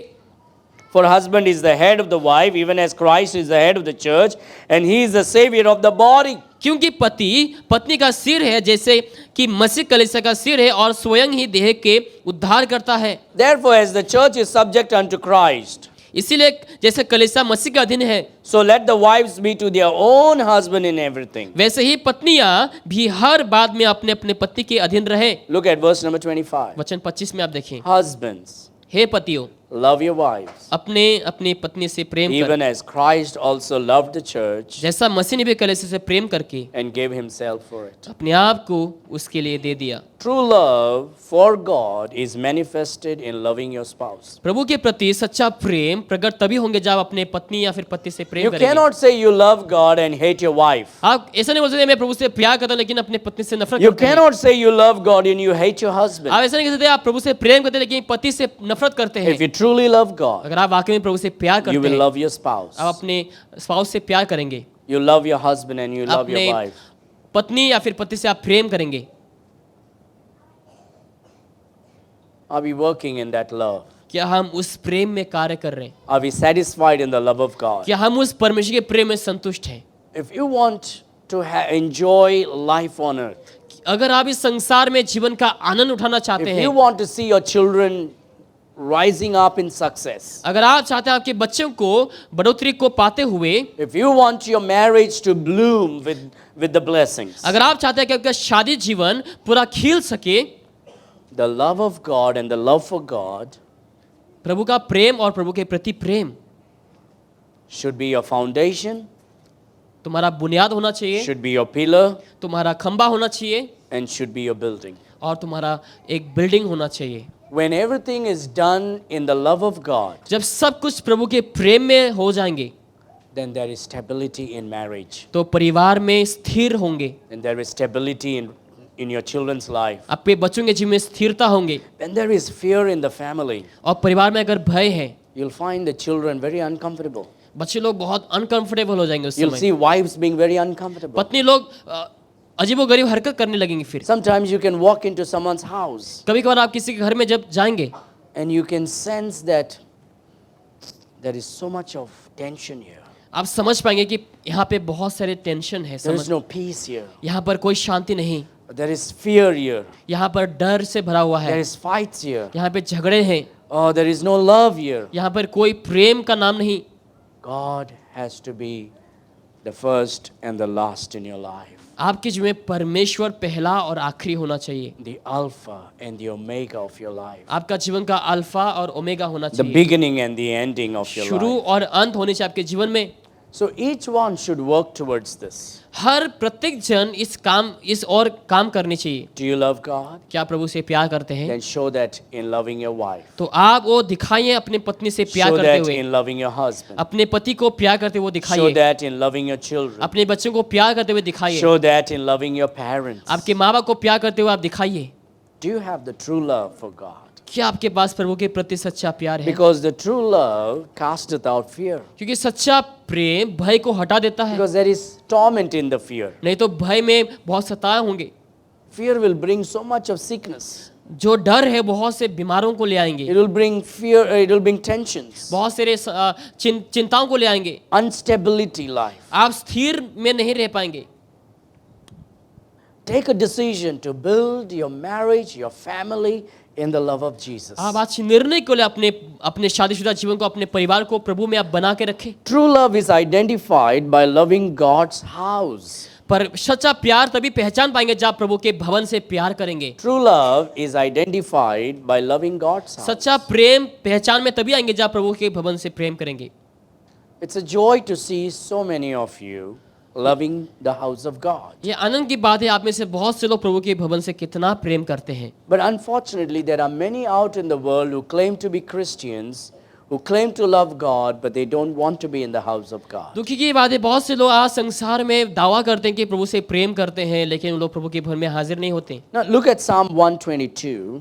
For husband is the head of the wife, even as Christ is the head of the church, and he is the savior of the body. क्योंकि पति पत्नी का सिर है जैसे कि मसीह कलीसिया का सिर है और स्वयं ही देह के उद्धार करता है। Therefore, as the church is subject unto Christ, इसीलिए जैसे कलीसिया मसीह के अधीन है, so let the wives be to their own husband in everything. वैसे ही पत्नियां भी हर बात में अपने अपने पति के अधीन रहे। Look at verse number 25. वचन 25 में आप देखें, Husbands, हे पतियों Love your wives, अपनी पत्नी से प्रेम कर, even as Christ also loved the church जैसा मसीह ने भी कलीसिया से प्रेम करके and gave himself for it. अपने आप को उसके लिए दे दिया। True love for God is manifested in loving your spouse. प्रभु के प्रति सच्चा प्रेम प्रकट तभी होंगे जब आप अपने पत्नी या फिर पति से प्रेम You करेंगे। cannot say you love God and hate your wife. आप ऐसा नहीं बोल सकते मैं प्रभु से प्यार करता हूं लेकिन अपने पत्नी से नफरत You करता हूं। cannot say you love God and you hate your husband. आप ऐसा नहीं कह सकते आप प्रभु से प्रेम करते हैं लेकिन पति से नफरत करते हैं। If you truly love God, अगर आप वाकई में प्रभु से प्यार you करते will हैं, love your spouse. आप अपने स्पाउस से प्यार करेंगे, You love your husband and you love अपने your wife. पत्नी या फिर पति से आप प्रेम करेंगे। Are we working in that love? क्या हम उस प्रेम में कार्य कर रहे हैं? Are we satisfied in the love of God? क्या हम उस परमेश्वर के प्रेम में संतुष्ट हैं? If you want to enjoy life on earth, अगर आप इस संसार में जीवन का आनंद उठाना चाहते if हैं, you want to see your children rising up in success, अगर आप चाहते हैं आपके बच्चों को बढ़ोतरी को पाते हुए, if you want your marriage to bloom with the blessings, अगर आप चाहते हैं कि आपका शादी जीवन पूरा खिल सके, the love of God and the love for God प्रभु का प्रेम और प्रभु के प्रति प्रेम should be your foundation, तुम्हारा बुनियाद होना चाहिए, should be your pillar, तुम्हारा खंबा होना चाहिए and should be your building. और तुम्हारा एक बिल्डिंग होना चाहिए। When everything is done in the love of God, जब सब कुछ प्रभु के प्रेम में हो जाएंगे, then there is stability in marriage, तो परिवार में स्थिर होंगे, and there is stability in your children's life. आपके बच्चों के जीवन में स्थिरता होंगे, When there is fear in the family, और परिवार में अगर भय है, you'll find the children very uncomfortable. बच्चे लोग बहुत अनकंफर्टेबल हो जाएंगे उस You'll समय। see wives being very uncomfortable. पत्नी लोग अजीबोगरीब हरकत करने लगेंगी। फिर Sometimes you can walk into someone's house कभी कभार आप किसी के घर में जब जाएंगे and you can sense that there is so much of tension here. आप समझ पाएंगे कि यहाँ पे बहुत सारे टेंशन है, There is समझ no peace here. यहाँ पर कोई शांति नहीं, There is fear here. यहाँ पर डर से भरा हुआ There है, is fights here. यहाँ पे झगड़े हैं, Oh, there is no love here. यहाँ पर कोई प्रेम का नाम नहीं। God has to be the first and the last in your life. आपके जीवन में परमेश्वर पहला और आखिरी होना चाहिए, The Alpha and the Omega of your life. आपका जीवन का अल्फा और ओमेगा होना The चाहिए, beginning and the ending of your शुरू life. और अंत होने चाहिए आपके जीवन में। So each one should work towards this. हर प्रत्येक जन इस और काम करनी चाहिए। Do you love God? क्या प्रभु से प्यार करते हैं? Then show that in loving your wife. तो आप वो दिखाइए अपने पत्नी से प्यार Show करते that हुए, in loving your husband. अपने पति को प्यार करते हुए Show दिखाइए, that in loving your children. अपने बच्चों को प्यार करते हुए दिखाइए, Show that in loving your parents. आपके माँ बाप को प्यार करते हुए आप दिखाइए। Do you have the true love for God? क्या आपके पास प्रभु के प्रति सच्चा प्यार है? Because the true love casteth out fear. क्योंकि सच्चा प्रेम भय को हटा देता है, Because there is torment in the fear. नहीं तो भय में बहुत सताए होंगे। Fear will bring so much of sickness. जो डर है बहुत से बीमारों को ले आएंगे, It will bring fear, it will bring tensions, बहुत सारे चिंताओं को ले आएंगे, instability life. आप स्थिर में नहीं रह पाएंगे। Take a decision to build your marriage, your family in the love of Jesus. आप आज निर्णय को ले अपने शादीशुदा जीवन को, अपने परिवार को प्रभु में आप बना के रखें। True love is identified by loving God's house. पर सच्चा प्यार तभी पहचान पाएंगे जब आप प्रभु के भवन से प्यार करेंगे। True love is identified by loving God's house. सच्चा प्रेम पहचान में तभी आएंगे जब आप प्रभु के भवन से प्रेम करेंगे। It's a joy to see so many of you loving the house of God. ये आनंद की बात है, आप में से बहुत से लोग प्रभु के भवन से कितना प्रेम करते हैं। But unfortunately, there are many out in the world who claim to be Christians, who claim to love God, but they don't want to be in the house of God. दुखी की बात है, बहुत से लोग आज संसार में दावा करते हैं कि प्रभु से प्रेम करते हैं, लेकिन वो लोग प्रभु के भवन में हाजिर नहीं होते। Now look at Psalm 122.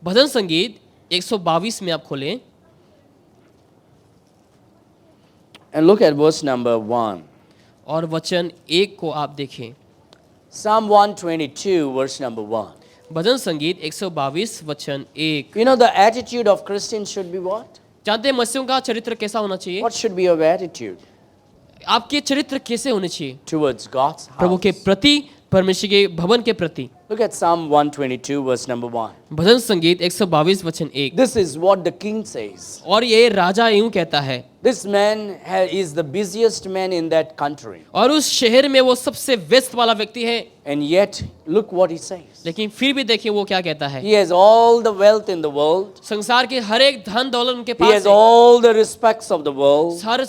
भजन संगीत 122 में आप खोलें And look at verse number 1. और वचन 1 को आप देखें। Psalm 122, verse number 1. भजन संगीत 122 वचन 1। You know the attitude of Christians should be what? जानते हैं मसीहों का चरित्र कैसा होना चाहिए? What should be your attitude आपके चरित्र कैसे होने चाहिए? towards God's प्रभु house? के प्रति, परमेश्वर के भवन के प्रति। Look at Psalm 122, verse number 1. भजन संगीत 122 वचन 1। This is what the king says. और ये राजा यूं कहता है, This man is the busiest man in that country. और उस शहर में वो सबसे व्यस्त वाला व्यक्ति है, And yet, look what he says. लेकिन फिर भी देखिए वो क्या कहता है। He has all the wealth in the world. संसार के हर एक धन दौलत उनके He पास has है, all the respects of the world. हर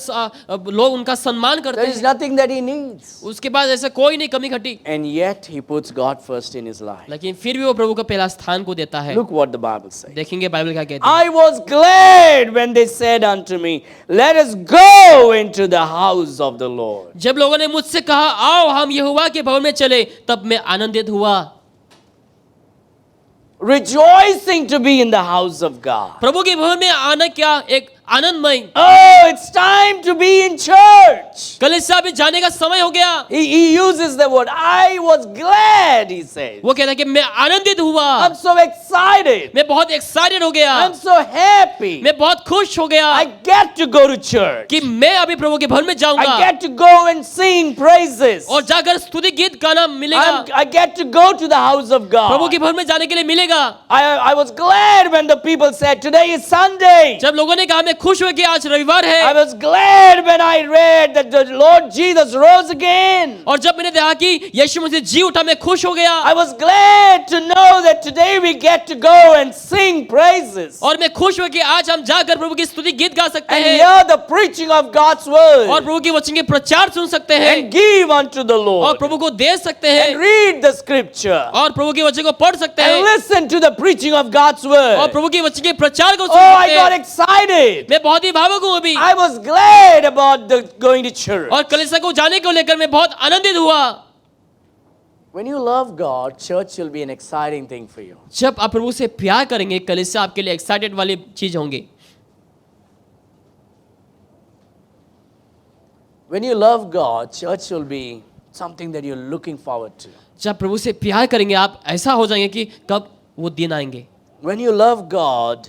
लोग उनका सम्मान करते There is हैं, nothing that he needs. उसके बाद ऐसा कोई नहीं कमी घटी, And yet, he puts God first in his life. लेकिन फिर भी वो प्रभु का पहला स्थान को देता है। Look what the Bible says. देखेंगे बाइबल क्या कहती है। I was glad when they said unto me, Let us go into the house of the Lord. जब लोगों ने मुझसे कहा आओ हम यहोवा के भवन में चले, तब मैं आनंदित हुआ। Rejoicing to be in the house of God. प्रभु के भवन में आना क्या एक आनंदमय। Oh, it's time to be in church. कलीसिया में जाने का समय हो गया। He uses the word, I was glad, he says. वो कहता है कि मैं आनंदित हुआ, I'm so excited. मैं बहुत एक्साइटेड हो गया, I'm so happy. मैं बहुत खुश हो गया I get to go to church. कि मैं अभी प्रभु के भवन में जाऊंगा I get to go and sing praises. और जाकर स्तुति गीत गाना मिलेगा। I get to go to the house of Prabhu God. के भवन में जाने के लिए मिलेगा। I was glad when the people said, Today is Sunday. जब लोगों ने कहा मैं खुश हुआ कि आज रविवार I है, was glad when I read that the Lord Jesus rose again. और जब मैंने देखा कि यीशु मसीह जी उठा, मैं खुश हो गया। I was glad to know that today we get to go and sing praises और मैं खुश हुआ कि आज हम जाकर प्रभु की स्तुति गीत गा सकते and हैं hear the preaching of God's और word प्रभु के वचन के प्रचार सुन सकते हैं and give unto the और Lord प्रभु को दे सकते and हैं read the scripture और प्रभु के वचन को पढ़ सकते and हैं listen to the preaching of God's और word. प्रभु के वचन के प्रचार को Oh, सुन I सकते got हैं। excited. मैं बहुत ही भावुक हूँ अभी I was glad about going to church. और कलीसिया को जाने को लेकर मैं बहुत आनंदित हुआ। When you love God, church will be an exciting thing for you. जब आप प्रभु से प्यार करेंगे, कलीसिया आपके लिए एक्साइटेड वाली चीज होंगी। When you love God, church will be something that you're looking forward to. जब प्रभु से प्यार करेंगे, आप ऐसा हो जाएंगे कि कब वो दिन आएंगे। When you love God,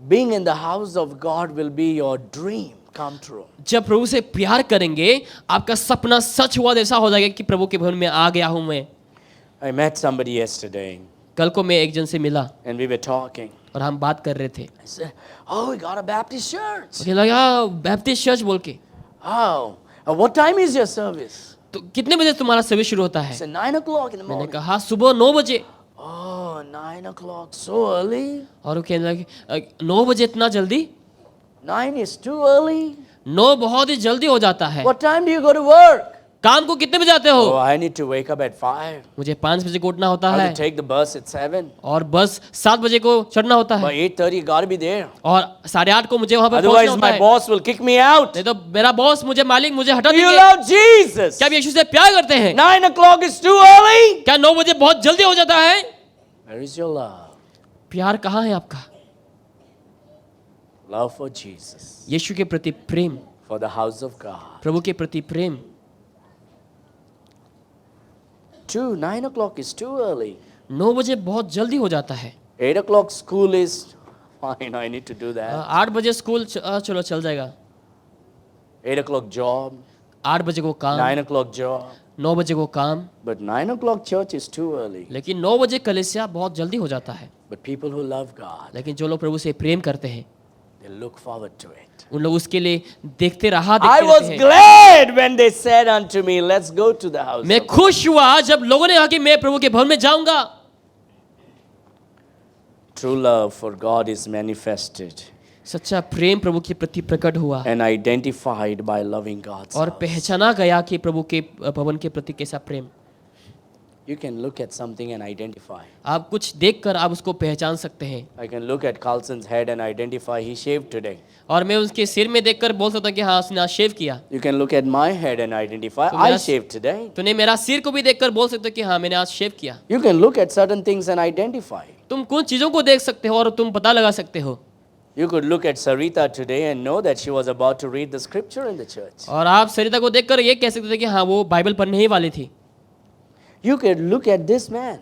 being in the house of God will be your dream come true. जब प्रभु से प्यार करेंगे, आपका सपना सच हुआ जैसा हो जाएगा कि प्रभु के भवन में आ गया हूं मैं। I met somebody yesterday कल को मैं एक जन से मिला and we were talking. और हम बात कर रहे थे। I said, Oh, we got a Baptist church. मुझे लगा बैप्टिस्ट चर्च बोल के। Oh, what time is your service? तो कितने बजे तुम्हारा सर्विस शुरू होता I है? said, 9 o'clock in the मैंने morning. कहा सुबह 9 बजे। Oh, 9 o'clock, so early? और वो कहने लगे 9 बजे इतना जल्दी? 9 is too early. 9 बहुत ही जल्दी हो जाता है। What time do you go to work? काम को कितने बजे आते हो? Oh, I need to wake up at 5. मुझे 5 बजे को उठना होता I है have to take the bus at 7. और बस 7 बजे को चढ़ना होता By है 8:30, you got to be there. और 8:30 को मुझे वहां पर पहुंचना Otherwise, होता my है। boss will kick me out. नहीं तो मेरा बॉस मुझे मालिक मुझे हटा Do you देंगे। love Jesus? क्या आप यीशु से प्यार करते हैं? 9 o'clock is too early? क्या 9 बजे बहुत जल्दी हो जाता है? Where is your love? प्यार कहाँ है आपका? Love for Jesus, यीशु के प्रति प्रेम, for the house of God. प्रभु के प्रति प्रेम। 9 o'clock is too early. 9 बजे बहुत जल्दी हो जाता है। 8 o'clock school is fine. I need to do that. 8 बजे स्कूल चलो चल जाएगा। 8 o'clock job. 8 बजे को काम, 9 o'clock job. 9 बजे को काम, But 9 o'clock church is too early. लेकिन 9 बजे कलीसिया बहुत जल्दी हो जाता है। But people who love God, लेकिन जो लोग प्रभु से प्रेम करते हैं, they look forward to it. उन लोग उसके लिए देखते रहा I देखते was रहते हैं। glad when they said unto me, Let's go to the house. मैं of God." खुश हुआ जब लोगों ने कहा कि मैं प्रभु के भवन में जाऊंगा। True love for God is manifested सच्चा प्रेम प्रभु के प्रति प्रकट हुआ and identified by loving God's और house. पहचाना गया कि प्रभु के भवन के प्रति कैसा प्रेम। You can look at something and identify. आप कुछ देखकर आप उसको पहचान सकते हैं। I can look at Carlson's head and identify he shaved today. और मैं उसके सिर में देखकर बोल सकता हूँ कि हाँ उसने आज शेव किया। You can look at my head and identify So I that's- shaved today. तूने मेरा सिर को भी देखकर बोल सकते हो कि हाँ मैंने आज शेव किया। You can look at certain things and identify. तुम कुछ चीजों को देख सकते हो और तुम पता लगा सकते हो। You could look at Sarita today and know that she was about to read the scripture in the church. और आप सरिता को देखकर ये कह सकते थे कि हाँ वो बाइबल पढ़ने ही वाली थी। You could look at this man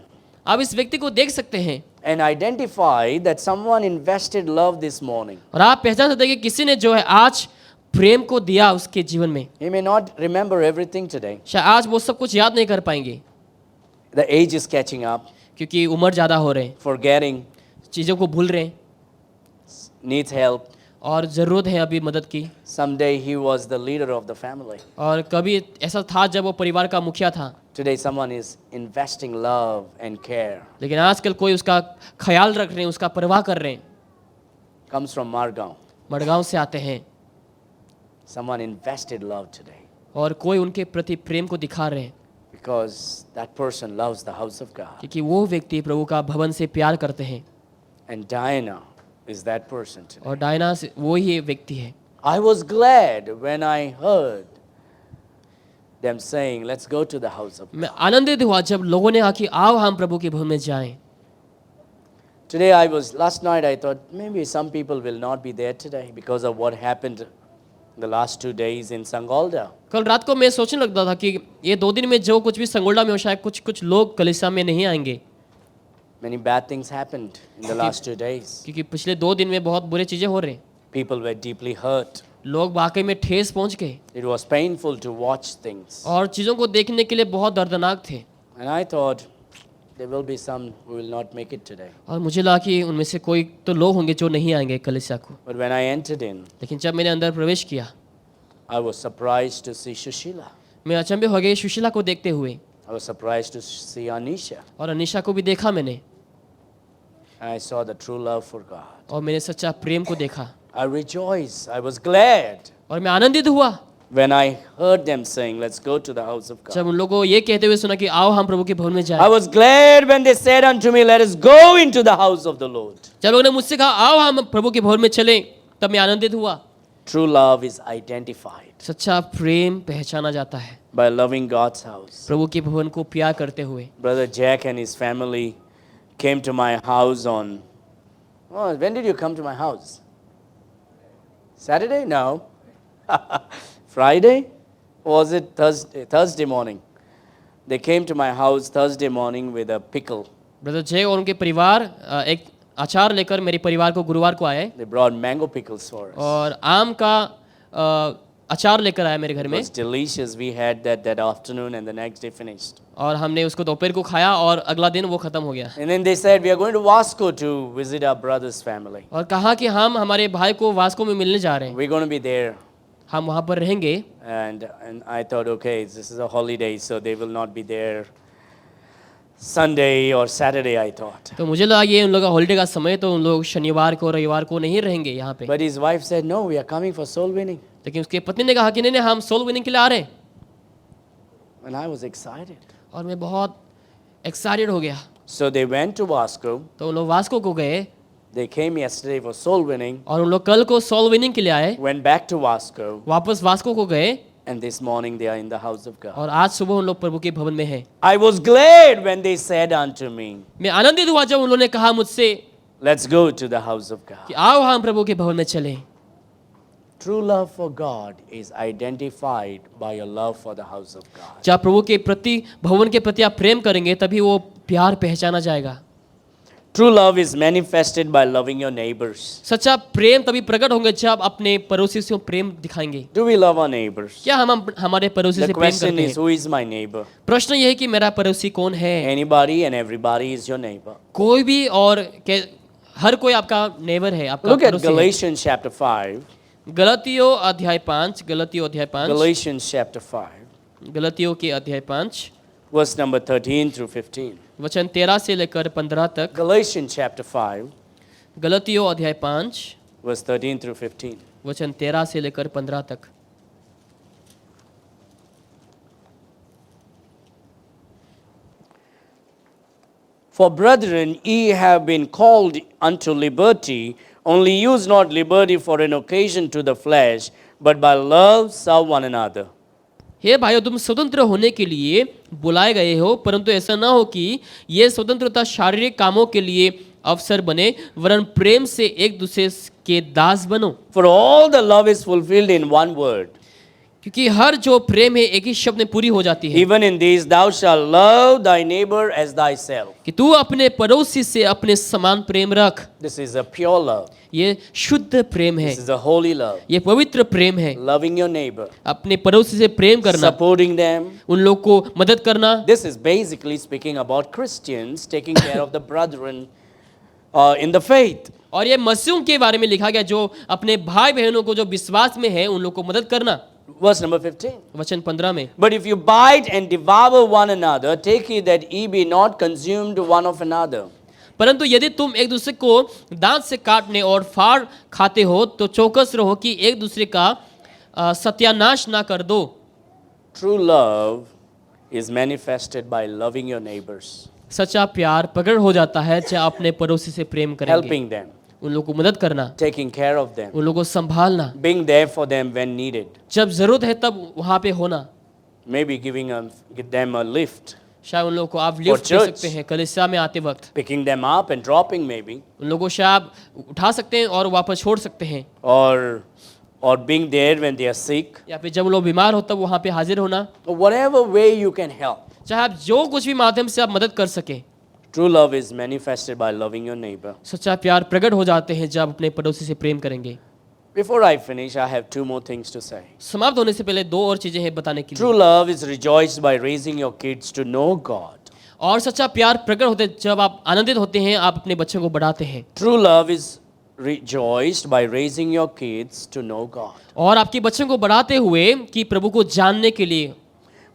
आप इस व्यक्ति को देख सकते हैं and identify that someone invested love this morning. और आप पहचान सकते हैं कि किसी ने जो है आज प्रेम को दिया उसके जीवन में। He may not remember everything today. शायद आज वो सब कुछ याद नहीं कर पाएंगे The age is catching up. क्योंकि उम्र ज़्यादा हो रहे हैं, forgetting, चीज़ों को भूल रहे हैं needs help. और ज़रूरत है अभी मदद की। Someday he was the leader of the family. और कभी ऐसा था जब वो परिवार का मुखिया था, Today someone is investing love and care. लेकिन आजकल कोई उसका ख्याल रख रहे हैं, उसका परवाह कर रहे हैं। Comes from Margao. मडगांव से आते हैं Someone invested love today और कोई उनके प्रति प्रेम को दिखा रहे हैं, because that person loves the house of God. क्योंकि वो व्यक्ति प्रभु का भवन से प्यार करते हैं। And Diana is that person today. और डायना वो ही व्यक्ति है। I was glad when I heard them saying, let's go to the house of God. मैं आनंदित हुआ जब लोगों ने कहा कि आओ हम प्रभु के भवन में जाएं। Today last night I thought maybe some people will not be there today because of what happened the last 2 days in Sangolda. कल रात को मैं सोचने लगता था कि ये 2 दिन में जो कुछ भी संगोल्डा में हो, शायद कुछ लोग कलीसिया में नहीं आएंगे, Many bad things happened in the last 2 days. क्योंकि पिछले 2 दिन में बहुत बुरी चीजें हो रही हैं। People were deeply hurt. लोग वाकई में ठेस पहुंच गए It was painful to watch things. और चीजों को देखने के लिए बहुत दर्दनाक थे। And I thought there will be some who will not make it today. और मुझे लगा कि उनमें से कोई तो लोग होंगे जो नहीं आएंगे कलीसिया को। But when I entered in, लेकिन जब मैंने अंदर प्रवेश किया, I was surprised to see Shushila. मैं अचंभे हो गई सुशीला को देखते हुए, I was surprised to see Anisha. और अनीशा को भी देखा मैंने, I saw the true love for God. और मैंने सच्चा प्रेम को देखा I rejoiced. I was glad और मैं आनंदित हुआ when I heard them saying, let's go to the house of God. जब उन लोगों को ये कहते हुए सुना कि आओ हम प्रभु के भवन में I जाएं। was glad when they said unto me, let us go into the house of the Lord. जब लोगों ने मुझसे कहा आओ हम प्रभु के भवन में चलें, तब मैं आनंदित हुआ। True love is identified सच्चा प्रेम पहचाना जाता है by loving God's house. प्रभु के भवन को प्यार करते हुए। Brother Jack and his family came to my house on, oh, when did you come to my house? Saturday? No. Friday? Or was it Thursday? Thursday morning. They came to my house Thursday morning with a pickle. Brother जय और उनके परिवार एक अचार लेकर मेरे परिवार को गुरुवार को आए They brought mango pickles for us. और आम का अचार लेकर आए मेरे घर It में, was delicious. We had that afternoon and the next day finished. और हमने उसको दोपहर को खाया और अगला दिन वो खत्म हो गया। And then they said, we are going to Vasco to visit our brother's family. और कहा कि हम हमारे भाई को वास्को में मिलने जा रहे हैं, We're going to be there. हम वहाँ पर रहेंगे। And I thought, okay, this is a holiday, so they will not be there Sunday or Saturday, I thought. तो मुझे लगा ये उन लोगों का हॉलीडे का समय, तो उन लोग शनिवार को रविवार को नहीं रहेंगे यहाँ पे। But his wife said, no, we are coming for soul winning. लेकिन उसके पत्नी ने कहा कि नहीं नहीं हम सोल विनिंग के लिए आ रहे हैं, And I was excited. और मैं बहुत एक्साइटेड हो गया। So they went to Vasco. तो उन लोग वास्को को गए They came yesterday for soul winning, और उन लोग कल को सोल विनिंग के लिए आए, went back to Vasco, वापस वास्को को गए and this morning they are in the house of God. और आज सुबह उन लोग प्रभु के भवन में हैं। I was glad when they said unto me, मैं आनंदित हुआ जब उन्होंने कहा मुझसे let's go to the house of God. कि आओ हम प्रभु के भवन में चलें। True love for God is identified by your love for the house of God. जब प्रभु के प्रति भवन के प्रति आप प्रेम करेंगे तभी वो प्यार पहचाना जाएगा। True love is manifested by loving your neighbors. सच्चा प्रेम तभी प्रकट होंगे जब अपने पड़ोसी से प्रेम दिखाएंगे। Do we love our neighbors? क्या हम हमारे पड़ोसी The से प्रेम question करते is, हैं? who is my neighbor? प्रश्न यह है कि मेरा पड़ोसी कौन है? Anybody and everybody is your neighbor. कोई भी और हर कोई आपका नेबर है, आपका Look at पड़ोसी है। Galatians chapter 5. गलतियों अध्याय 5, गलतियों अध्याय 5, Galatians chapter 5, गलतियों के अध्याय 5 verse number 13 through 15. वचन 13 से लेकर 15 तक। Galatians chapter 5, गलतियों अध्याय 5 verse 13 through 15. वचन 13 से लेकर 15 तक। For brethren, ye have been called unto liberty, only use not liberty for an occasion to the flesh, but by love serve one another. हे भाइयों, तुम स्वतंत्र होने के लिए बुलाए गए हो, परंतु ऐसा ना हो कि ये स्वतंत्रता शारीरिक कामों के लिए अवसर बने, वरन प्रेम से एक दूसरे के दास बनो। For all the love is fulfilled in one word. क्योंकि हर जो प्रेम है एक ही शब्द में पूरी हो जाती है Even in these, thou shalt love thy neighbor as thyself. कि तू अपने पड़ोसी से अपने समान प्रेम रख। This is a pure love. ये शुद्ध प्रेम है, This is a holy love. ये पवित्र प्रेम है। Loving your neighbor, अपने पड़ोसी से प्रेम करना, supporting them. उन लोग को मदद करना। This is basically speaking about Christians taking care of the brethren in the faith. और ये मसीहों के बारे में लिखा गया जो अपने भाई बहनों को जो विश्वास में है उन लोग को मदद करना। Verse number 15. वचन 15 में, But if you bite and devour one another, take heed that ye be not consumed one of another. परंतु यदि तुम एक दूसरे को दांत से काटने और फाड़ खाते हो तो चौकस रहो कि एक दूसरे का सत्यानाश ना कर दो। True love is manifested by loving your neighbors, सच्चा प्यार प्रकट हो जाता है जब अपने पड़ोसी से प्रेम करेंगे, helping them, उन लोगों को मदद करना, taking care of them, उन लोगों को संभालना, being there for them when needed, जब जरूरत है तब वहाँ पे होना। maybe give them a lift, शायद उन लोगों को आप लिफ्ट दे church. सकते हैं कलीसिया में आते वक्त, picking them up and dropping maybe, उन लोगों को शायद आप उठा सकते हैं और वापस छोड़ सकते हैं, or being there when they are sick, या फिर जब लोग बीमार हो तब वहाँ पे हाजिर होना। or whatever way you can help. चाहे आप जो कुछ भी माध्यम से आप मदद कर सके। True love is manifested by loving your neighbor. सच्चा प्यार प्रकट हो जाते हैं जब अपने पड़ोसी से प्रेम करेंगे। Before I finish, I have two more things to say. समाप्त होने से पहले दो और चीजें हैं बताने के True लिए। love is rejoiced by raising your kids to know God. और सच्चा प्यार प्रकट होते जब आप आनंदित होते हैं, आप अपने बच्चों को बढ़ाते हैं। True love is rejoiced by raising your kids to know God. और आपके बच्चों को बढ़ाते हुए कि प्रभु को जानने के लिए।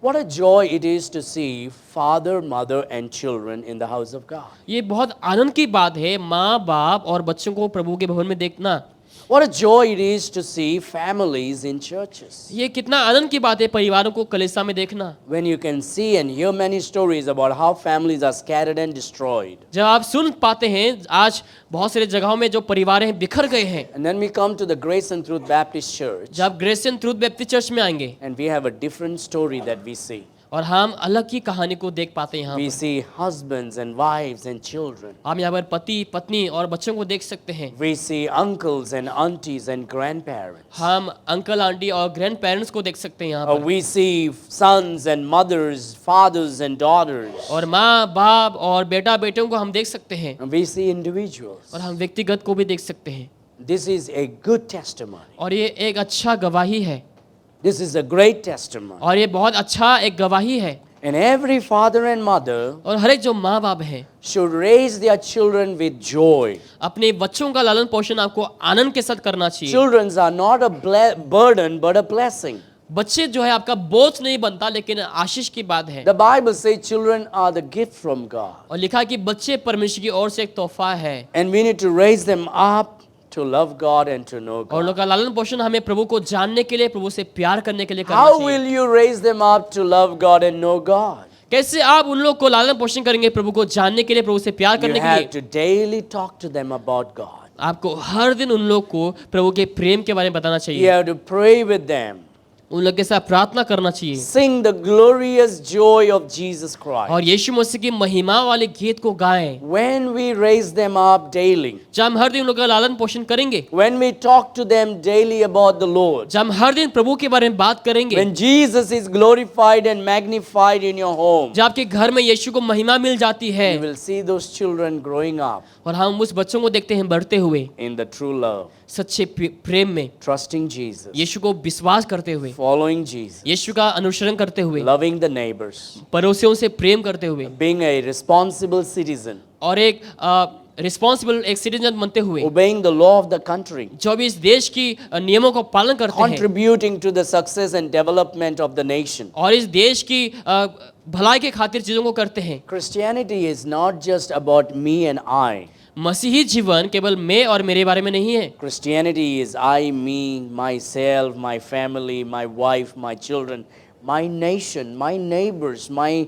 What a joy it is to see father, mother and children in the house of God. ये बहुत आनंद की बात है माँ बाप और बच्चों को प्रभु के भवन में देखना। What a joy it is to see families in churches. ये कितना आनंद की बात है परिवारों को कलीसिया में देखना। When you can see and hear many stories about how families are scattered and destroyed. जब आप सुन पाते हैं आज बहुत सारे जगहों में जो परिवार हैं बिखर गए हैं। And then we come to the Grace and Truth Baptist Church. जब Grace and Truth Baptist Church में आएंगे And we have a different story that we see. और हम अलग की कहानी को देख पाते हैं यहाँ We पर। see husbands and wives and children. हम यहाँ पर पति पत्नी और बच्चों को देख सकते हैं। We see uncles and aunties and grandparents. हम अंकल आंटी और ग्रैंड पेरेंट्स को देख सकते हैं यहाँ पर। We see sons and mothers, fathers and daughters. और माँ बाप और बेटा बेटियों को हम देख सकते हैं And we see individuals. और हम व्यक्तिगत को भी देख सकते हैं। This is a good testimony. और ये एक अच्छा गवाही है This is a great testimony. और ये बहुत अच्छा एक गवाही है। And every father and mother और हर एक जो माँ बाप है should raise their children with joy. अपने बच्चों का लालन पोषण आपको आनंद के साथ करना चाहिए। Children are not a burden but a blessing. बच्चे जो है आपका बोझ नहीं बनता लेकिन आशीष की बात है। The Bible says children are the gift from God. और लिखा है कि बच्चे परमेश्वर की ओर से एक तोहफा है And we need to raise them up to love God and to know और God. लोग का लालन पोषण हमें प्रभु को जानने के लिए प्रभु से प्यार करने के लिए करना How चाहिए। will you raise them up to love God and know God? कैसे आप उन लोग को लालन पोषण करेंगे प्रभु को जानने के लिए प्रभु से प्यार You करने के have लिए? to daily talk to them about God. आपको हर दिन उन लोग को प्रभु के प्रेम के बारे में बताना You चाहिए, have to pray with them. उन लोग के साथ प्रार्थना करना चाहिए Sing the glorious joy of Jesus Christ. और यीशु मसीह की महिमा वाले गीत को गाएं। When we raise them up daily, जब हम हर दिन उन लोग का लालन पोषण करेंगे, when we talk to them daily about the Lord, जब हम हर दिन प्रभु के बारे में बात करेंगे, when Jesus is glorified and magnified in your home, जब आपके घर में यीशु को महिमा मिल जाती है you will see those children growing up और हम उस बच्चों को देखते हैं बढ़ते हुए in the true love, सच्चे प्रेम में, trusting Jesus, यीशु को विश्वास करते हुए, following Jesus, यीशु का अनुसरण करते हुए, loving the neighbors, पड़ोसियों से प्रेम करते हुए being a responsible citizen, और एक रिस्पॉन्सिबल एक सिटीजन बनते हुए obeying the law of the country, जो भी इस देश की नियमों का पालन करते हैं contributing to the success and development of the nation. और इस देश की भलाई के खातिर चीजों को करते हैं। Christianity is not just about me and I. मसीही जीवन केवल मैं और मेरे बारे में नहीं है। Christianity is I, me, myself, my family, my wife, my children, my nation, my neighbors, my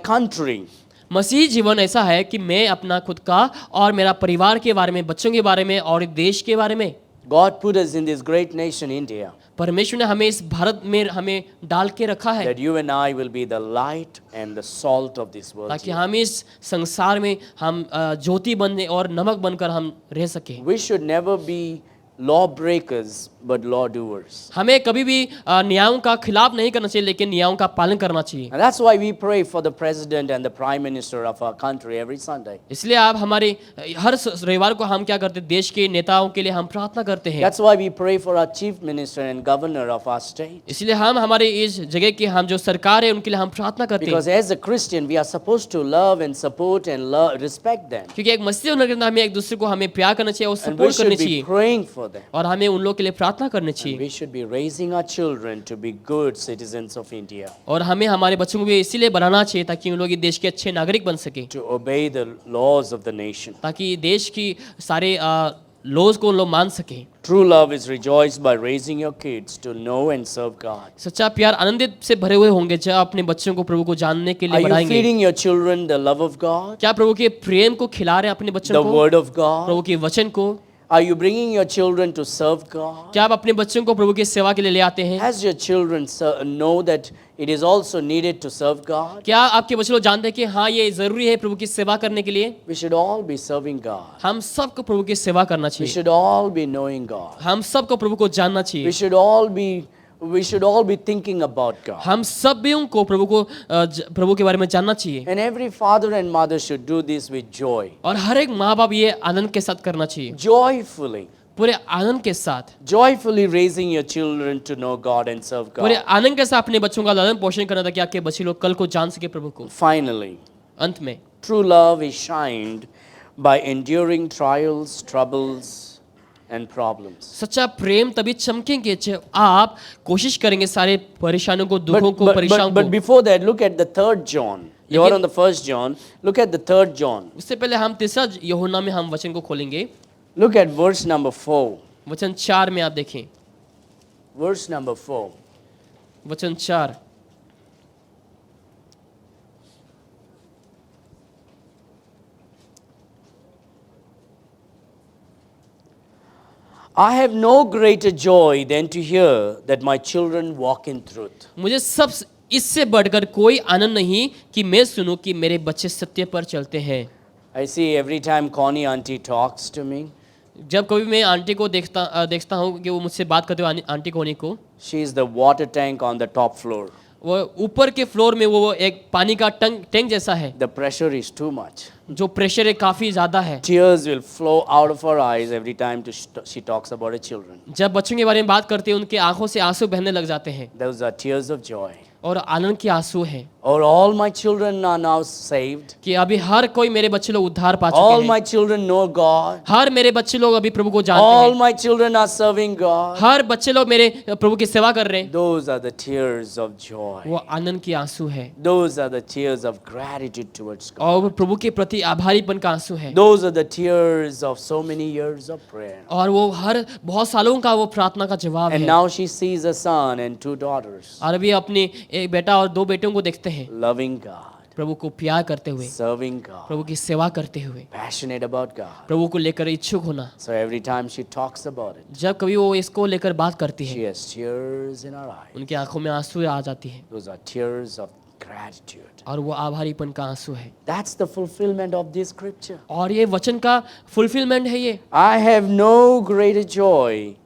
country. मसीही जीवन ऐसा है कि मैं अपना खुद का और मेरा परिवार के बारे में, बच्चों के बारे में और देश के बारे में। God put us in this great nation, India, परमेश्वर ने हमें इस भारत में हमें डाल के रखा है that you and I will be the light and the salt of this world. ताकि हम इस संसार में हम ज्योति बनने और नमक बनकर हम रह सके। We should never be lawbreakers but law doers. हमें कभी भी न्यायों का खिलाफ नहीं करना चाहिए, लेकिन न्यायों का पालन करना चाहिए। And that's why we pray for the president and the prime minister of our country every Sunday. इसलिए आप हमारे हर रविवार को हम क्या करते हैं, देश के नेताओं के लिए हम प्रार्थना करते हैं। That's why we pray for our chief minister and governor of our state. इसलिए हम हमारे इस जगह की हम जो सरकार है उनके लिए हम प्रार्थना करते हैं, Because as a Christian, we are supposed to love and support and respect them. क्योंकि एक मसीही होने के नाते हमें एक दूसरे को हमें प्यार करना चाहिए और And we सपोर्ट करनी should be चाहिए, praying for them. और हमें उन लोगों के लिए प्रार्थना करनी And चाहिए। we should be raising our children to be good citizens of India, और हमें हमारे बच्चों को भी इसीलिए बनाना चाहिए ताकि उन लोग इस देश के अच्छे नागरिक बन सके, to obey the laws of the nation. ताकि देश की सारे लॉज को उन लोग मान सके। True love is rejoiced by raising your kids to know and serve God. सच्चा प्यार आनंदित से भरे हुए होंगे जब अपने बच्चों को प्रभु को जानने के Are लिए you बढ़ाएंगे। feeding your children the love of God, क्या प्रभु के प्रेम को खिला रहे हैं अपने the बच्चों को, word of God? प्रभु के वचन को? Are you bringing your children to serve God? क्या आप अपने बच्चों को प्रभु की सेवा के लिए ले आते हैं? As your children know that it is also needed to serve God, क्या आपके बच्चे लोग जानते हैं कि हाँ ये जरूरी है प्रभु की सेवा करने के लिए? we should all be serving God. हम सबको प्रभु की सेवा करना We चाहिए, should all be knowing God. हम सबको प्रभु को जानना We चाहिए, should all be thinking about God. हम सभी को प्रभु को प्रभु के बारे में जानना चाहिए। And every father and mother should do this with joy, और हर एक माँ बाप ये आनंद के साथ करना चाहिए, joyfully, पूरे आनंद के साथ, joyfully raising your children to know God and serve पूरे God. आनंद के साथ अपने बच्चों का लालन पोषण करना ताकि आपके बच्चे लोग कल को जान सके प्रभु को। Finally, अंत में true love is shined by enduring trials, troubles, and problems. सच्चा प्रेम तभी चमकेंगे जब आप कोशिश करेंगे सारे परेशानियों को, दुखों को, परेशानियों But को। before that, look at the 3rd John. You are on the 1st John. Look at the 3rd John. उससे पहले हम तीसरा यूहन्ना में हम वचन को खोलेंगे, Look at verse number 4. वचन 4 में आप देखें, Verse number 4. वचन 4। I have no greater joy than to hear that my children walk in truth. मुझे सब इससे बढ़कर कोई आनंद नहीं कि मैं सुनूं कि मेरे बच्चे सत्य पर चलते हैं। I see every time Connie auntie talks to me, जब कभी मैं आंटी को देखता हूँ कि वो मुझसे बात करते हुए आंटी कोनी को, she is the water tank on the top floor. वो ऊपर के फ्लोर में वो एक पानी का टैंक जैसा है, The pressure is too much. जो प्रेशर है काफी ज्यादा है। Tears will flow out of her eyes every time she talks about her children. जब बच्चों के बारे में बात करते हैं उनके आंखों से आंसू बहने लग जाते हैं, Those are tears of joy. और आनंद के आंसू हैं Or all my children are now saved. कि अभी हर कोई मेरे बच्चे लोग उद्धार पा All चुके my हैं, children know God. हर मेरे बच्चे लोग अभी प्रभु को जानते All हैं, my children are serving God. हर बच्चे लोग मेरे प्रभु की सेवा कर रहे हैं। Those are the tears of joy. वो आनंद के आंसू है, Those are the tears of gratitude towards God. और वो प्रभु के प्रति आभारीपन का आंसू है, Those are the tears of so many years of prayer. और वो हर बहुत सालों का वो प्रार्थना का जवाब And है। now she sees a son and 2 daughters और अभी अपने एक बेटा और 2 बेटों को देखते हैं, loving God, प्रभु को प्यार करते हुए, serving God, प्रभु की सेवा करते हुए, passionate about God. प्रभु को लेकर इच्छुक होना। So every time she talks about it, जब कभी वो इसको लेकर बात करती she है, has tears in her eyes. उनकी आंखों में आंसू आ जाती है, Those are tears of gratitude. और वो आभारीपन का आंसू है। That's the fulfillment of this scripture. और ये वचन का फुलफिलमेंट है ये। I have no greater joy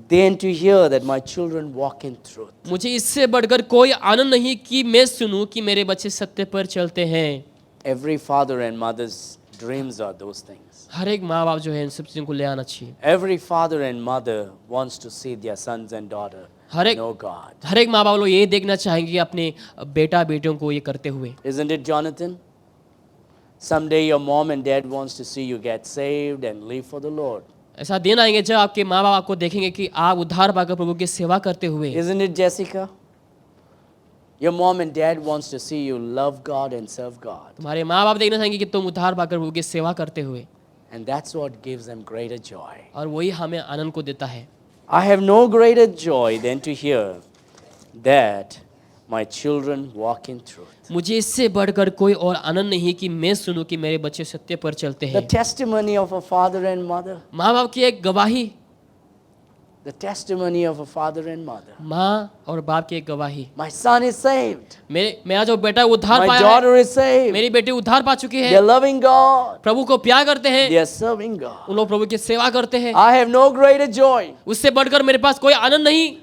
than to hear that my children walk in truth. मुझे इससे बढ़कर कोई आनंद नहीं कि मैं सुनूं कि मेरे बच्चे सत्य पर चलते हैं। Every father and mother's dreams are those things. हर एक माँ बाप जो है इन सब चीजों को ले आना चाहिए। Every father and mother wants to see their sons and daughter हर एक know God. हर एक माँ बाप लोग ये देखना चाहेंगे अपने बेटा बेटियों को ये करते हुए। Isn't it, Jonathan? Someday your mom and dad wants to see you get saved and live for the Lord. ऐसा दिन आएंगे जब आपके माँ बाप आपको देखेंगे कि आप उद्धार पाकर प्रभु की सेवा करते हुए। Isn't it, Jessica? Your mom and dad wants to see you love God and serve God. तुम्हारे माँ बाप देखना चाहेंगे कि तुम उद्धार पाकर प्रभु की सेवा करते हुए, And that's what gives them greater joy. और वही हमें आनंद को देता है। I have no greater joy than to hear that my children walk in truth. मुझे इससे बढ़कर कोई और आनंद नहीं कि मैं सुनूं कि मेरे बच्चे सत्य पर चलते The हैं। testimony of a father and mother. माँ बाप की एक गवाही, The testimony of a father and mother. माँ और बाप की एक गवाही। My son is saved. मेरा जो बेटा है उद्धार My पाया है, daughter is saved. मेरी बेटी उद्धार पा चुकी They are है, loving God. प्रभु को प्यार करते हैं, They are serving God. उन लोग प्रभु की सेवा करते हैं। I have no greater joy. उससे बढ़कर मेरे पास कोई आनंद नहीं।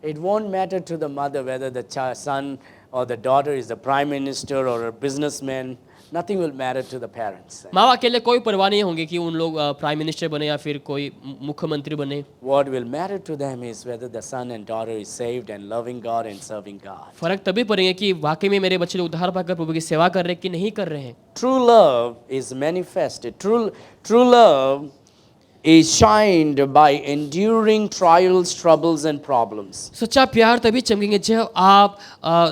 It won't matter to the mother whether the son or the daughter is a prime minister or a businessman. Nothing will matter to the parents. माँ बाप के लिए कोई परवाह नहीं होंगे कि उन लोग प्राइम मिनिस्टर बने या फिर कोई मुख्यमंत्री बने। What will matter to them is whether the son and daughter is saved and loving God and serving God. फर्क तभी पड़ेंगे कि वाकई में मेरे बच्चे उद्धार पाकर प्रभु की सेवा कर रहे हैं कि नहीं कर रहे हैं। True love is manifested. True love is shined by enduring trials, troubles and problems. सच्चा प्यार तभी चमकेंगे जब आप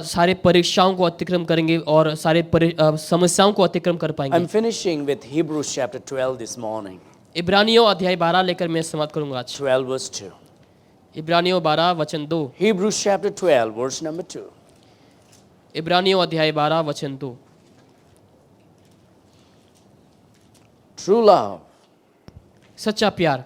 सारे परीक्षाओं को अतिक्रम करेंगे और सारे समस्याओं को अतिक्रम कर पाएंगे। I'm finishing with Hebrews chapter 12 this morning. इब्रानियों अध्याय 12 लेकर मैं समाप्त करूंगा आज। 12 verse 2. इब्रानियों 12 वचन 2। Hebrews chapter 12 verse number 2. इब्रानियों अध्याय 12 वचन 2। True love सच्चा प्यार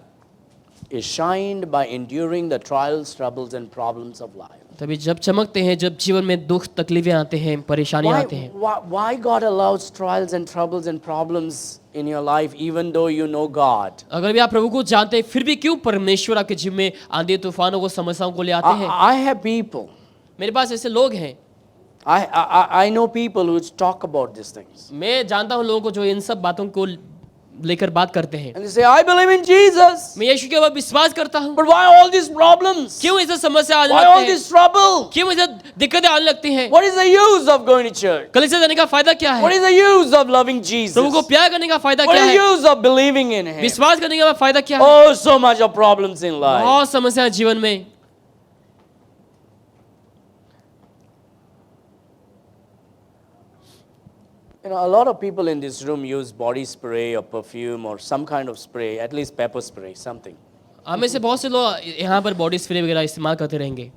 is shined by enduring the trials, troubles and problems of life. तभी जब चमकते हैं जब जीवन में दुख तकलीफें आते हैं, परेशानियां आते हैं। Why God allows trials and troubles and problems in your life even though you know God? अगर भी आप प्रभु को जानते हैं फिर भी क्यों परमेश्वर आपके जीवन में आंधी तूफानों को समस्याओं को ले आते हैं? I have people. मेरे पास ऐसे लोग हैं। I know people who talk about these things. मैं जानता हूँ लोगों को जो इन सब बातों को लेकर बात करते हैं। And they say, I believe in Jesus. मैं यीशु के ऊपर विश्वास करता हूँ। But why all these problems? क्यों ऐसे समस्या आने Why all लगते हैं? this trouble? क्यों ऐसे दिक्कतें आने लगती हैं? What is the use of going to church? कलीसिया जाने का फायदा क्या What है? is the use of loving Jesus? प्रभु को प्यार करने का फायदा What क्या is the है? use of believing in Him? विश्वास करने का फायदा क्या है? Oh, so much of problems in life. बहुत समस्या है जीवन में। You know, a lot of people in this room use body spray or perfume or some kind of spray, at least pepper spray, something. हमें से बहुत से लोग यहाँ पर बॉडी स्प्रे वगैरह इस्तेमाल करते रहेंगे।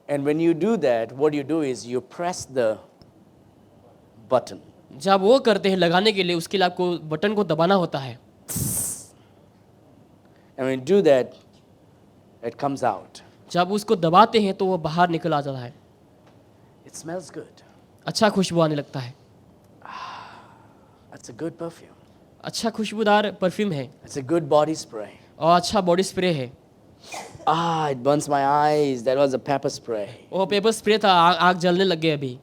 And when you do that, what you do is you press the button. जब वो करते हैं लगाने के लिए उसके लिए आपको बटन को दबाना होता है। And when you do that, it comes out. जब उसको दबाते हैं तो वो बाहर निकल आ जाता है। It smells good. अच्छा खुशबू आने लगता है। That's a good perfume. अच्छा खुशबूदार परफ्यूम है It's a good body spray. और अच्छा बॉडी स्प्रे है। It burns my eyes. That was a pepper spray. वो पेपर स्प्रे था, आग जलने लग गए अभी।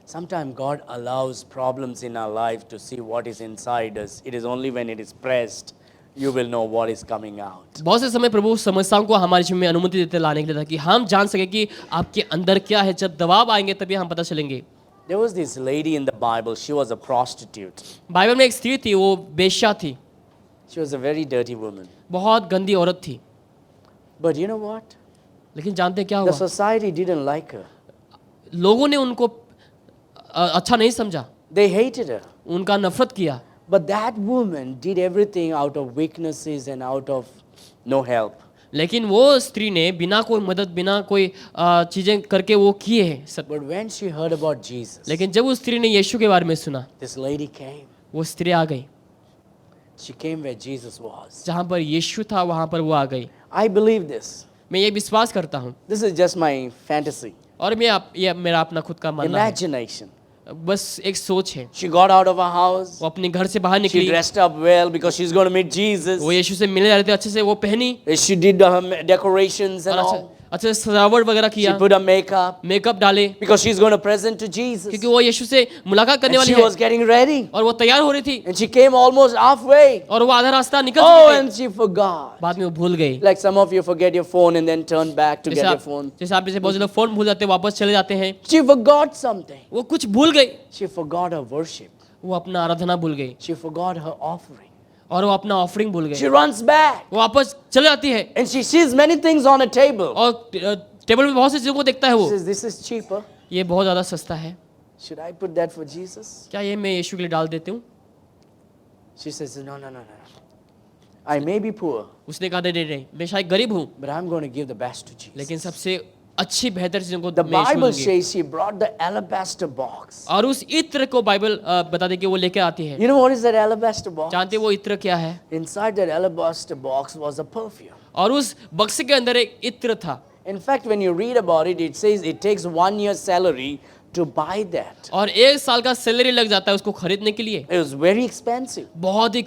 Sometimes God allows problems in our life to see what is inside us. It is only when it is pressed you will know what is coming out. बहुत से समय प्रभु समस्याओं को हमारे जीवन में अनुमति देते लाने के लिए ताकि हम जान सके कि आपके अंदर क्या है। जब दबाव आएंगे तभी हम पता चलेंगे। There was this lady in the Bible. She was a prostitute. Bible में एक स्त्री थी, वो बेश्या थी, She was a very dirty woman. बहुत गंदी औरत थी। But you know what? लेकिन जानते हैं क्या The हुआ? society didn't like her. लोगों ने उनको अच्छा नहीं समझा, They hated her. उनका नफरत किया। But that woman did everything out of weaknesses and out of no help. लेकिन वो स्त्री ने बिना कोई मदद, बिना कोई चीजें करके वो किए हैं सब। But when she heard about Jesus, लेकिन जब उस स्त्री ने यीशु के बारे में सुना, this lady came. वो स्त्री आ गई। She came where Jesus was. जहाँ पर यीशु था वहाँ पर वो आ गई। I believe this. मैं ये विश्वास करता हूँ This is just my fantasy. और ये मेरा अपना खुद का मानना है, Imagination. बस एक सोच है। She got out of her house. वो अपने घर से बाहर She निकली, dressed up well because she's going to meet Jesus. वो यीशु से मिलने जा रहे थे, अच्छे से वो पहनी She did her decorations and और all. अच्छे से सजावट वगैरह She किया, put her makeup मेकअप डाले because she's going to present to Jesus. क्योंकि वो यीशु से मुलाकात करने And वाली she है was getting ready. और वो तैयार हो रही थी And she came almost halfway. और वो आधा रास्ता निकल Oh, चुकी थी। and she forgot. बाद में वो भूल गई। Like some of you forget your phone and then turn back to get your phone. जैसे आप बहुत से लोग फोन भूल जाते हैं, वापस चले जाते हैं। She forgot something. वो कुछ भूल गई, She forgot her worship. वो अपना आराधना भूल गई She forgot her offering. और वो अपना ऑफरिंग भूल She गई। runs back. वो वापस चले जाती है And she sees many things on a table. और टेबल में बहुत सी चीजों को देखता है She वो, says, this is cheaper. ये बहुत ज्यादा सस्ता है, Should I put that for Jesus? क्या ये मैं यीशु के लिए डाल देती हूँ? She says, no. I may be poor, उसने कहा नहीं, मैं शायद गरीब हूँ but I'm going to give the best to Jesus. लेकिन सबसे अच्छी बेहतर चीजों को The में यीशु Bible देंगे। says she brought the alabaster box. और उस इत्र को बाइबल बता दे कि वो लेके आती है। You know what is that alabaster box? जानते हैं वो इत्र क्या है? Inside that alabaster box was a perfume. और उस बक्से के अंदर एक इत्र था। In fact, when you read about it, it says it takes 1 year's salary to buy that. और 1 साल का सैलरी लग जाता है उसको खरीदने के लिए। It was very expensive. बहुत ही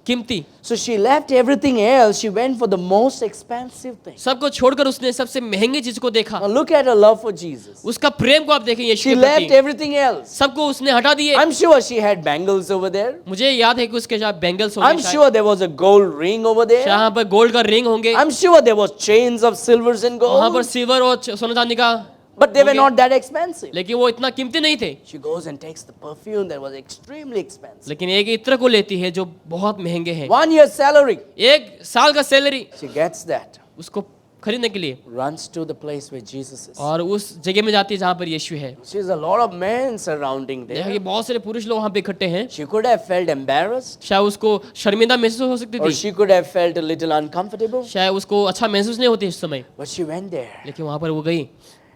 कीमती। So she left everything else. She went for the most expensive thing. सबको छोड़कर उसने सबसे महंगी चीज को देखा। Now look at her love for Jesus. उसका प्रेम को आप देखें यीशु She के left प्रति। everything else. सबको उसने हटा दिए। I'm sure she had bangles over there. मुझे याद है कि उसके साथ बैंगल्स I'm होंगे। sure there was a gold ring over there. यहाँ पर गोल्ड का रिंग होंगे। I'm sure there was chains of silvers and वहाँ पर gold. सिल्वर और सोना चांदी का। But they were होंगे। not that expensive. लेकिन वो इतना कीमती नहीं थे। She goes and takes the perfume that was extremely expensive. लेकिन एक इत्र को लेती है जो बहुत महंगे हैं। 1 year's salary. 1 साल का सैलरी She gets that. उसको खरीदने के लिए Runs to the place where Jesus is. और उस जगह में जाती है जहाँ पर यीशु है। She's a lot of men surrounding देखा there. कि बहुत सारे पुरुष लोग वहाँ पे इकट्ठे हैं। She could have felt embarrassed, शायद उसको शर्मिंदा महसूस हो सकती or थी। she could have felt a little uncomfortable. शायद उसको अच्छा महसूस नहीं होती इस समय। But she went there. लेकिन वहाँ पर वो गई।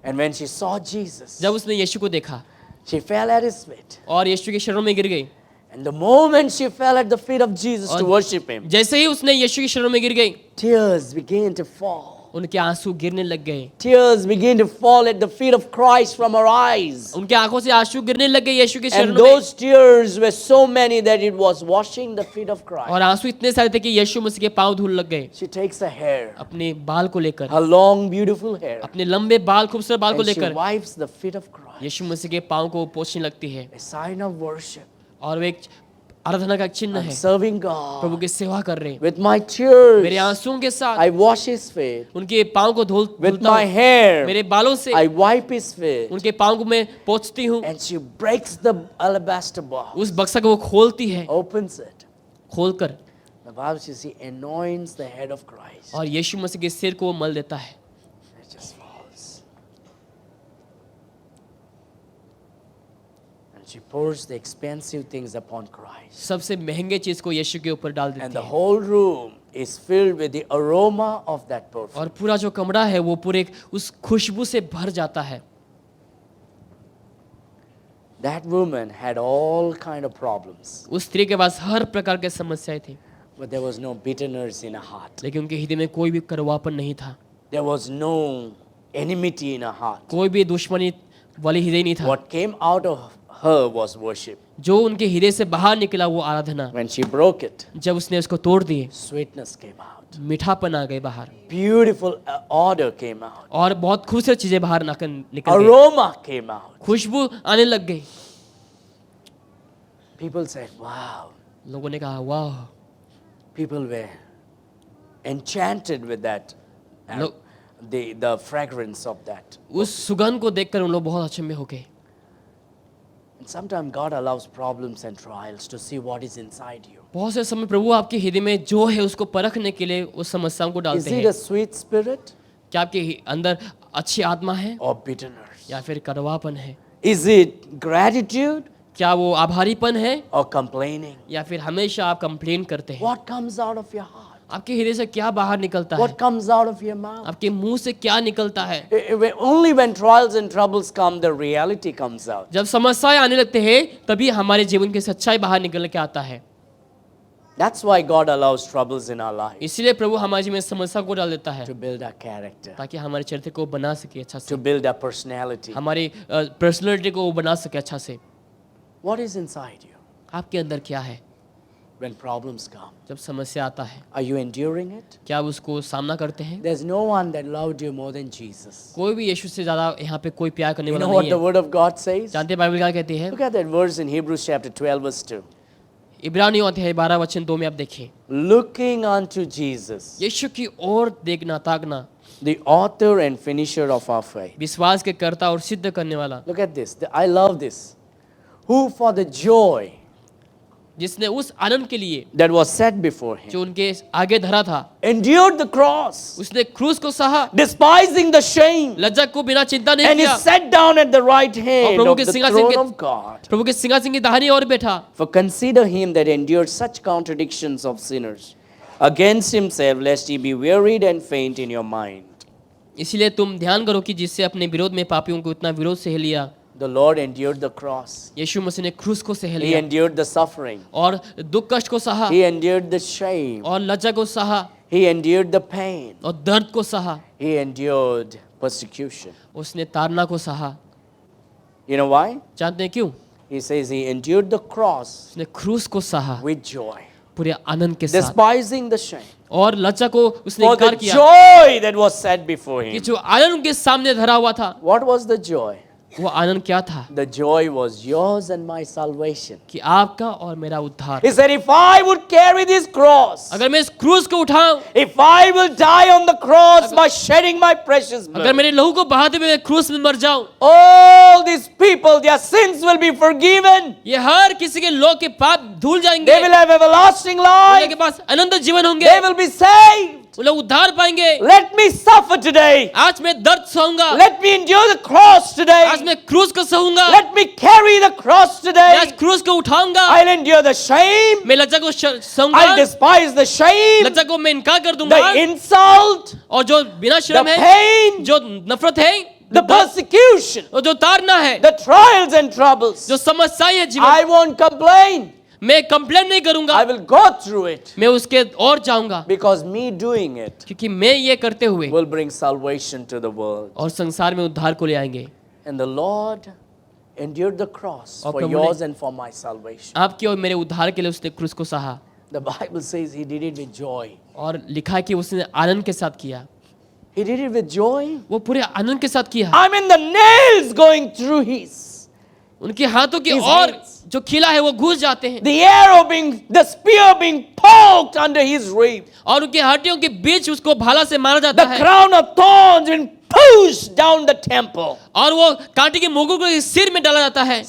And when she saw Jesus, जब उसने यीशु को देखा she fell at his feet. और यीशु के शरणों में गिर गई। And the moment she fell at the feet of Jesus to worship him, जैसे ही उसने यीशु के शरणों में गिर गई, tears began to fall. उनके आंसू गिरने लग गए। Tears began to fall at the feet of Christ from her eyes. उनके आंखों से आंसू गिरने लग गए यीशु के And शरणों में। those tears were so many that it was washing the feet of Christ. और आंसू इतने सारे थे कि यीशु मसीह के पांव धूल लग गए। She takes her hair, अपने बाल को लेकर, her long, beautiful hair, अपने लंबे बाल, खूबसूरत बाल को and she लेकर wipes the feet of Christ. यीशु मसीह के पांव को पोंछने लगती है। A sign of worship. और वो एक आराधना का चिन्ह I'm है। serving प्रभु God. की सेवा कर रहे हैं। With my tears, मेरे आंसुओं के साथ I wash his feet. उनके पांव को With धुलता my हूँ। hair, मेरे बालों से I wipe his feet. उनके पांव को मैं पोंछती हूँ। And she breaks the alabaster box, उस बक्सा को वो खोलती है। opens it. खोलकर The Bible says she anoints the head of Christ. और यीशु मसीह के सिर को वो मल देता है। It just falls. And she pours the expensive things upon Christ. सबसे महंगे चीज को यीशु के ऊपर डाल And देती the है। whole room is filled with the aroma of that perfume. और पूरा जो कमरा है वो पूरे उस खुशबू से भर जाता है। That woman had all kind of problems, उस स्त्री के पास हर प्रकार की समस्याएं थी, but there was no bitterness in her heart. लेकिन उनके हृदय में कोई भी कड़वापन नहीं था। There was no enmity in her heart. कोई भी दुश्मनी वाली हृदय नहीं था। What came out of her was worship. जो उनके हृदय से बाहर निकला वो आराधना। When she broke it, जब उसने उसको तोड़ दिए, sweetness came out. मीठापन आ गए बाहर Beautiful odor came out. और बहुत खूबसूरत चीजें बाहर निकल गई। Aroma came out. खुशबू आने लग गई। People said, wow. लोगों ने कहा वाह। People were enchanted with that, Look. the fragrance of that. उस सुगंध को देखकर उन लोग बहुत अचंभे हो गए। And sometimes God allows problems and trials to see what is inside you. बहुत से समय प्रभु आपके हृदय में जो है उसको परखने के लिए उस समस्याओं को Is डालते it हैं। a sweet spirit क्या आपके अंदर अच्छी आत्मा है or bitterness? या फिर कड़वापन है? Is it gratitude क्या वो आभारीपन है or complaining? या फिर हमेशा आप कंप्लेन करते हैं? What comes out of your heart? आपके हृदय से क्या बाहर निकलता है? What comes out of your mouth? आपके मुंह से क्या निकलता है? Only when trials and troubles come, the reality comes out. जब समस्याएं आने लगते हैं तभी हमारे जीवन की सच्चाई बाहर निकल के आता है। That's why God allows troubles in our life, इसीलिए प्रभु हमारे जीवन में समस्या को डाल देता है to build our character, ताकि हमारे चरित्र को बना सके अच्छा से, to build our personality. हमारी पर्सनालिटी को वो बना सके अच्छा से। What is inside you आपके अंदर क्या है? when problems come? जब समस्या आता है Are you enduring it? क्या आप उसको सामना करते हैं? There's no one that loved you more than Jesus. कोई भी यीशु से ज्यादा यहाँ पे कोई प्यार करने You वाला know what नहीं the है। word of God says? जानते हैं बाइबल क्या कहती है? Look at that verse in Hebrews chapter 12 verse 2. इब्रानियों अध्याय 12 वचन 2 में आप देखें, Looking unto Jesus, यीशु की ओर देखना ताकना, the author and finisher of our faith. विश्वास के कर्ता और सिद्ध करने वाला, Look at this. I love this. Who for the joy जिसने उस आनंद के लिए that was set before him जो उनके आगे धरा था, endured the cross, उसने क्रूस को सहा, despising the shame, लज्जा को बिना चिंता नहीं and किया, is set down at the right hand Prabhu of के the सिंहासन throne के- of God. प्रभु के सिंहासन की दाहिनी ओर बैठा। For consider him that endured such contradictions of sinners against himself, lest ye be wearied and faint in your mind. इसीलिए तुम ध्यान करो कि जिससे अपने विरोध में पापियों को इतना विरोध सह लिया। The Lord endured the cross. यीशु मसीह ने क्रूस को सह He लिया endured the suffering. और दुख कष्ट को सहा He endured the shame. और लज्जा को सहा He endured the pain. और दर्द को सहा। He endured persecution. उसने ताड़ना को सहा। You know why? जानते हैं क्यों? He says he endured the cross उसने क्रूस को सहा with joy, पूरे आनंद के साथ despising the shame. और लज्जा को उसने For the इनकार किया joy that was set before कि him. जो आनंद उनके सामने धरा हुआ था। What was the joy? वो आनंद क्या था? The joy was yours and my salvation. कि आपका और मेरा उद्धार। He said, if I would carry this cross, अगर मैं इस क्रूस को उठाऊं, if I will die on the cross by shedding my precious अगर blood, मेरे लहू को बहाते हुए मैं क्रूस में मर जाऊं, all these people, their sins will be forgiven. ये हर किसी के लोग के पाप धुल जाएंगे। They will have everlasting life. उनके पास अनंत जीवन होंगे। They will be saved. वो लोग उद्धार पाएंगे। Let me suffer today. आज मैं दर्द सहूंगा। Let me endure the cross today. आज मैं क्रूस को सहूंगा। Let me carry the cross मैं today. आज क्रूस को उठाऊंगा। I'll endure the shame. मैं लज्जा को सहूंगा। I'll despise the shame, लज्जा को मैं इनकार कर दूंगा। the insult, और जो बिना the शर्म है, pain, जो नफरत है, the persecution, और जो ताड़ना है, the trials and troubles. जो समस्याएं है जीवन, I won't complain. मैं कंप्लेन नहीं करूंगा। I will go through it मैं उसके और जाऊंगा because me doing it क्योंकि मैं ये करते हुए will bring salvation to the world. और संसार में उद्धार को ले आएंगे। And the Lord endured the cross और for प्रभु ने- yours and for my salvation. आपके और मेरे उद्धार के लिए उसने क्रूस को सहा The Bible says he did it with joy. और लिखा है कि उसने आनंद के साथ किया। He did it with joy. वो पूरे आनंद के साथ किया। I mean the nails going through his. उनके हाथों के His और hands. जो खिला है वो घुस जाते हैं The arrow being, the spear being poked under his rib. और उनके हड्डियों के बीच उसको भाला से मारा जाता The है crown of thorns being pushed down the temple. और वो कांटे के मुकुट को सिर में डाला जाता है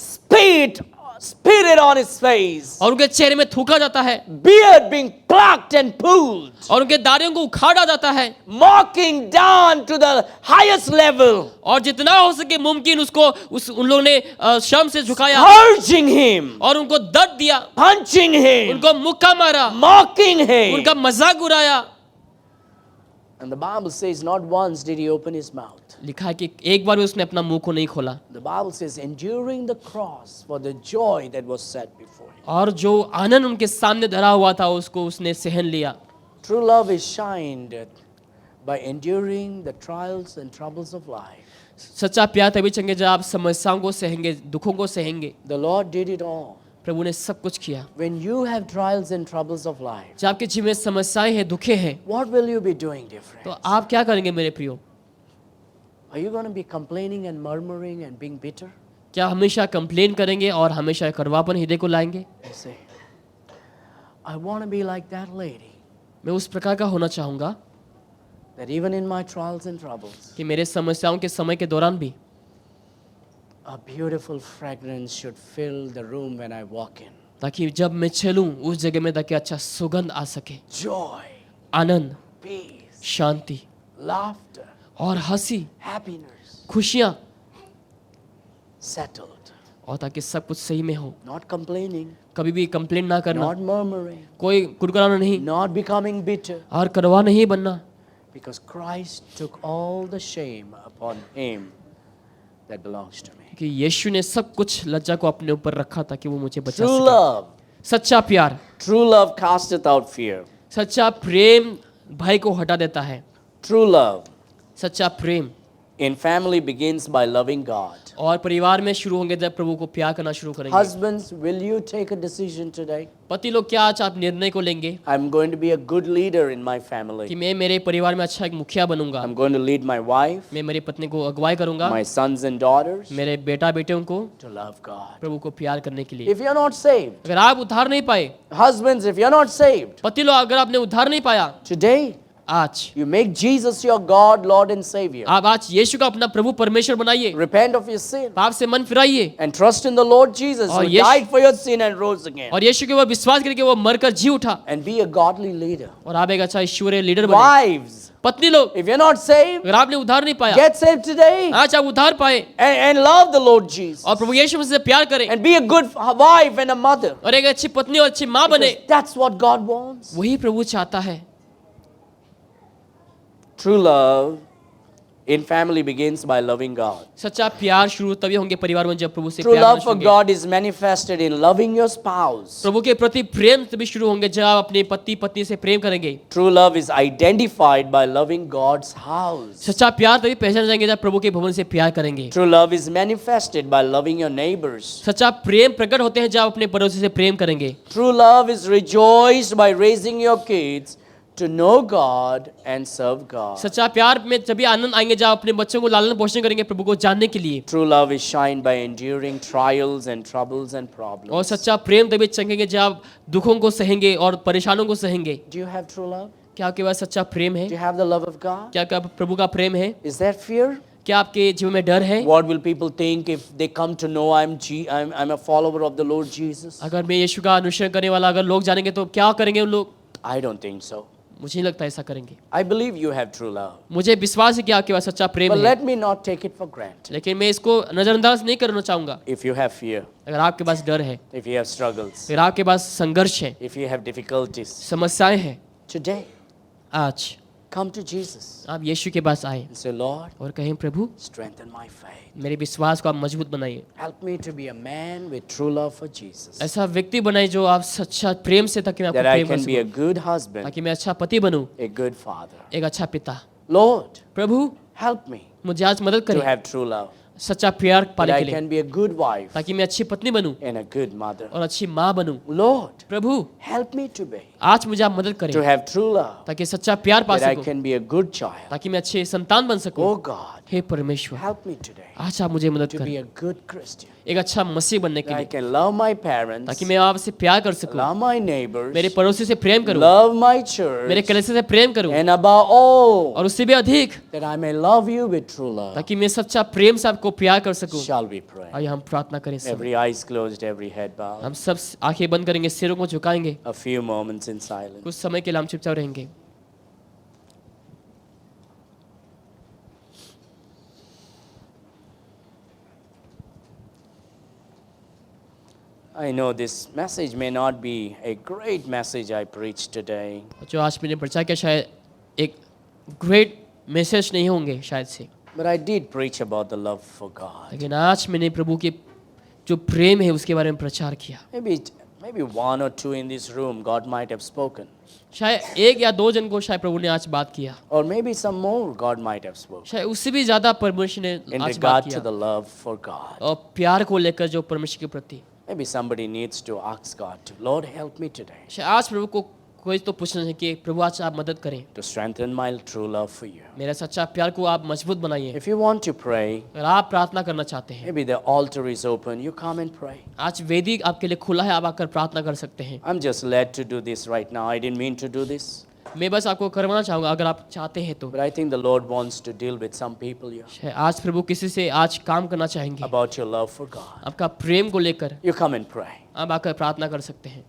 Spitted on his face. और उनके चेहरे में थूका जाता है Beard being plucked and pulled. और उनके दाढ़ियों को उखाड़ा जाता है Mocking down to the highest level. और जितना हो सके मुमकिन उसको उन लोगों ने शर्म से झुकाया Scourging him. और उनको दर्द दिया, Punching him. उनको मुक्का मारा, Mocking him. उनका मजाक उड़ाया। And the Bible says not once did he open his mouth. लिखा है कि एक बार भी उसने अपना मुंह को नहीं खोला The Bible says enduring the cross for the joy that was set before him. और जो आनंद उनके सामने धरा हुआ था उसको उसने सहन लिया। True love is shined by enduring the trials and troubles of life. सच्चा प्यार तभी चंगे जब आप समस्याओं को सहेंगे, दुखों को सहेंगे। The Lord did it all. प्रभु ने सब कुछ किया। When you have trials and troubles of life, जब आपके जीवन में समस्याएं हैं, दुखे हैं, what will you be doing different? तो आप क्या करेंगे मेरे प्रियो? Are you going to be complaining and murmuring and being bitter? क्या हमेशा कंप्लेन करेंगे और हमेशा कड़वापन हृदय को लाएंगे? You say, I want to be like that lady, मैं उस प्रकार का होना चाहूंगा that even in my trials and troubles, कि मेरे समस्याओं के समय के दौरान भी a beautiful fragrance should fill the room when I walk in. ताकि जब मैं चलूं उस जगह में ताकि अच्छा सुगंध आ सके, Joy, आनंद, peace, शांति laughter, और हंसी, happiness, खुशियां, settled. और ताकि सब कुछ सही में हो। Not complaining, कभी भी कंप्लेन ना करना, not murmuring, कोई कुड़कुड़ाना नहीं not becoming bitter, और कड़वा नहीं बनना, because Christ took all the shame upon him that belongs to me. कि यीशु ने सब कुछ लज्जा को अपने ऊपर रखा ताकि वो मुझे बचा True सके। love, सच्चा प्यार, true love casteth out fear. सच्चा प्रेम भय को हटा देता है। True love सच्चा प्रेम in family begins by loving God. और परिवार में शुरू होंगे जब प्रभु को प्यार करना शुरू करेंगे। Husbands, will you take a decision today? पति लोग क्या आज आप निर्णय को लेंगे I'm going to be a good leader in my कि family. मैं मेरे परिवार में अच्छा एक मुखिया बनूंगा, I'm going to lead my wife, मैं मेरी पत्नी को अगुवाई करूंगा, my sons and daughters मेरे बेटा बेटियों को to love God. प्रभु को प्यार करने के लिए। If you're not saved, अगर आप उद्धार नहीं पाए, husbands, if you're not saved, पति लोग अगर आपने उद्धार नहीं पाया, today आज you make Jesus your God, Lord and Savior. आप आज यीशु का अपना प्रभु परमेश्वर बनाइए, Repent of your sin पाप से मन फिराइए and trust in the Lord Jesus और who Yeshu- died for your sin and rose again. और यीशु के ऊपर विश्वास करके वो मरकर जी उठा And be a godly leader. और आप एक अच्छा ईश्वरीय लीडर बने। Wives, पत्नी लोग if you're not saved, अगर आपने उद्धार नहीं पाया, get saved today आज आप उद्धार पाए and love the Lord Jesus. और प्रभु यीशु मसीह से प्यार करें And be a good wife and a mother. और एक अच्छी पत्नी और अच्छी माँ बने। Because that's what God wants. वही प्रभु चाहता है। True love in family begins by loving God. सच्चा प्यार शुरू तभी होंगे परिवार में जब प्रभु से True प्यार love करना for शुरू God is manifested in loving your spouse. प्रभु के प्रति प्रेम तभी शुरू होंगे जब आप अपने पति पत्नी से प्रेम करेंगे। True love is identified by loving God's house. सच्चा प्यार तभी पहचान जाएंगे जब प्रभु के भवन से प्यार करेंगे। True love is manifested by loving your neighbors. सच्चा प्रेम प्रकट होते हैं जब आप अपने पड़ोसी से प्रेम करेंगे। True love is rejoiced by raising your kids to know God and serve God. सच्चा प्यार में तभी आनंद आएंगे जब आप अपने बच्चों को लालन पोषण करेंगे प्रभु को जानने के लिए। True love is shined by enduring trials and troubles and और problems. सच्चा प्रेम तभी चमकेंगे जब आप दुखों को सहेंगे और परेशानों को सहेंगे। Do you have true love? क्या आपके पास सच्चा प्रेम है? Do you have the love of God? क्या प्रभु का प्रेम है? Is there fear? क्या आपके जीवन में डर है? What will people think if they come to know I'm a follower of the Lord Jesus? अगर मैं यीशु का अनुसरण करने वाला अगर लोग जानेंगे तो क्या करेंगे उन लोग? I don't think so. मुझे नहीं लगता ऐसा करेंगे। I believe you have true love. मुझे विश्वास है कि आपके पास सच्चा प्रेम But है, let me not take it for granted. लेकिन मैं इसको नजरअंदाज नहीं करना चाहूंगा। If you have fear, अगर आपके पास डर है, if you have struggles, अगर आपके पास संघर्ष है, if you have difficulties, समस्याएं हैं, today आज come to Jesus आप यीशु के पास आए and say, Lord, और कहें प्रभु strengthen my faith. मेरे विश्वास को आप मजबूत बनाइए। Help me to be a man with true love for Jesus. ऐसा व्यक्ति बनाइए जो आप सच्चा प्रेम से ताकि मैं आपको That I प्रेम कर can be a सकूं, good husband, ताकि मैं अच्छा पति बनूं, a good father. एक अच्छा पिता। Lord, प्रभु help me मुझे आज मदद to करें have true love. सच्चा प्यार That पाने I के लिए, can be a good wife ताकि मैं अच्छी पत्नी बनूं and a good mother. और अच्छी माँ बनूं। Lord, Prabhu help me to be, आज मुझे आप मदद करें to have true love. ताकि सच्चा प्यार पा That I सकूं, can be a good child. ताकि मैं अच्छे संतान बन सकूं। Oh God, हे परमेश्वर help me today आज आप मुझे मदद to be करें a good Christian. एक अच्छा मसीह बनने के That I लिए, can love my parents, ताकि मैं आपसे प्यार कर सकूं, love my neighbors, मेरे पड़ोसी से प्रेम करूं, love my मेरे church, कलीसिया से प्रेम करूं and above all, और उससे भी अधिक that I may love you with true love. ताकि मैं सच्चा प्रेम से आपको प्यार कर सकूं। Shall we pray? आइए हम प्रार्थना करें सब। Every eyes closed, every head bowed. हम सब आंखें बंद करेंगे, सिरों को झुकाएंगे, A few moments in silence. कुछ समय के लिए हम चुपचाप रहेंगे। I know this message may not be a great message I preached today, जो आज मैंने प्रचार किया शायद एक ग्रेट मैसेज नहीं होंगे शायद से, but I did preach about the love for God. लेकिन आज मैंने प्रभु के जो प्रेम है उसके बारे में प्रचार किया। Maybe one or two in this room God might have spoken, शायद एक या दो जन को शायद प्रभु ने आज बात किया, or maybe some more God might have spoken शायद उससे भी ज्यादा परमेश्वर ने in आज बात regard to किया the love for God. और प्यार को लेकर जो परमेश्वर के प्रति। Maybe somebody needs to ask God to, Lord, help me today शायद आज प्रभु को कोई तो पूछना है कि प्रभु आज आप मदद करें, to strengthen my true love for you. मेरा सच्चा प्यार को आप मजबूत बनाइए। If you want to pray, अगर आप प्रार्थना करना चाहते हैं, maybe the altar is open, you come and pray. आज वेदी आपके लिए खुला है, आप आकर प्रार्थना कर सकते हैं। I'm just led to do this right now. I didn't mean to do this, मैं बस आपको करवाना चाहूँगा अगर आप चाहते हैं तो। but I think the Lord wants to deal with some people here शायद आज प्रभु किसी से आज काम करना चाहेंगे about your love for God. आपका प्रेम को लेकर, You come and pray. आप आकर प्रार्थना कर सकते हैं।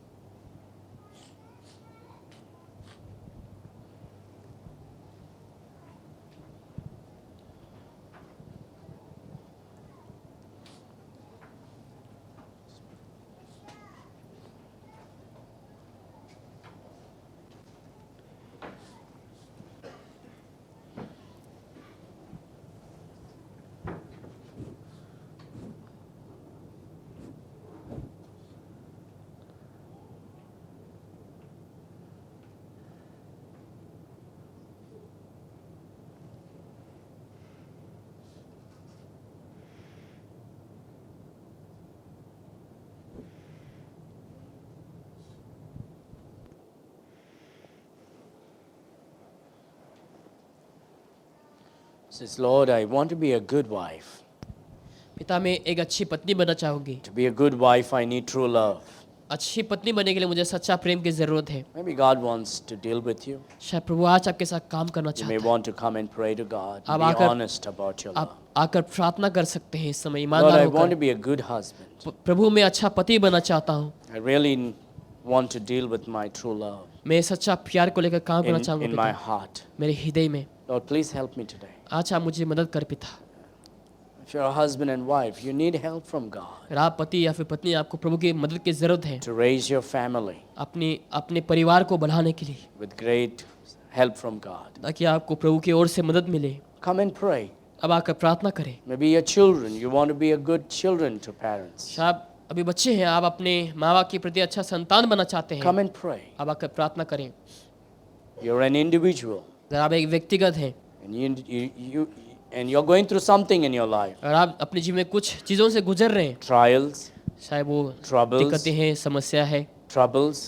Says, Lord, I want to be a good wife. पिता मैं एक अच्छी पत्नी बनना चाहूँगी। To be a good wife, I need true love. अच्छी पत्नी बनने के लिए मुझे सच्चा प्रेम की जरूरत है। Maybe God wants to deal with you. शायद प्रभु आज आपके साथ काम करना You चाहता may है। want to come and pray to God. आप Be आकर- honest about your love. आप आकर प्रार्थना कर सकते हैं इस समय Lord, ईमानदार I want to होकर। be a good husband. प्रभु मैं अच्छा पति बनना चाहता हूँ, I really want to deal with my true love मैं सच्चा प्यार को लेकर काम करना in चाहूँगा my पिता, heart. मेरे हृदय में। Lord, please help me today. आज आप मुझे मदद कर पिता। If you're a husband and wife, you need help from God अगर आप पति या फिर पत्नी, आपको प्रभु की मदद की जरूरत है to raise your family अपने परिवार को बढ़ाने के लिए, with great help from God. ताकि आपको प्रभु की ओर से मदद मिले। Come and pray. अब आकर प्रार्थना करें। Maybe your children, you want to be a good children to parents. शायद अभी बच्चे हैं, आप अपने माँ बाप के प्रति अच्छा संतान बनना चाहते हैं, Come and pray. अब आकर प्रार्थना करें। You're an individual अगर आप एक व्यक्तिगत हैं and you're going through something in your life. और आप अपने जीवन में कुछ चीज़ों से गुजर रहे हैं, Trials, शायद वो Troubles. दिक्कतें हैं, समस्या है, troubles,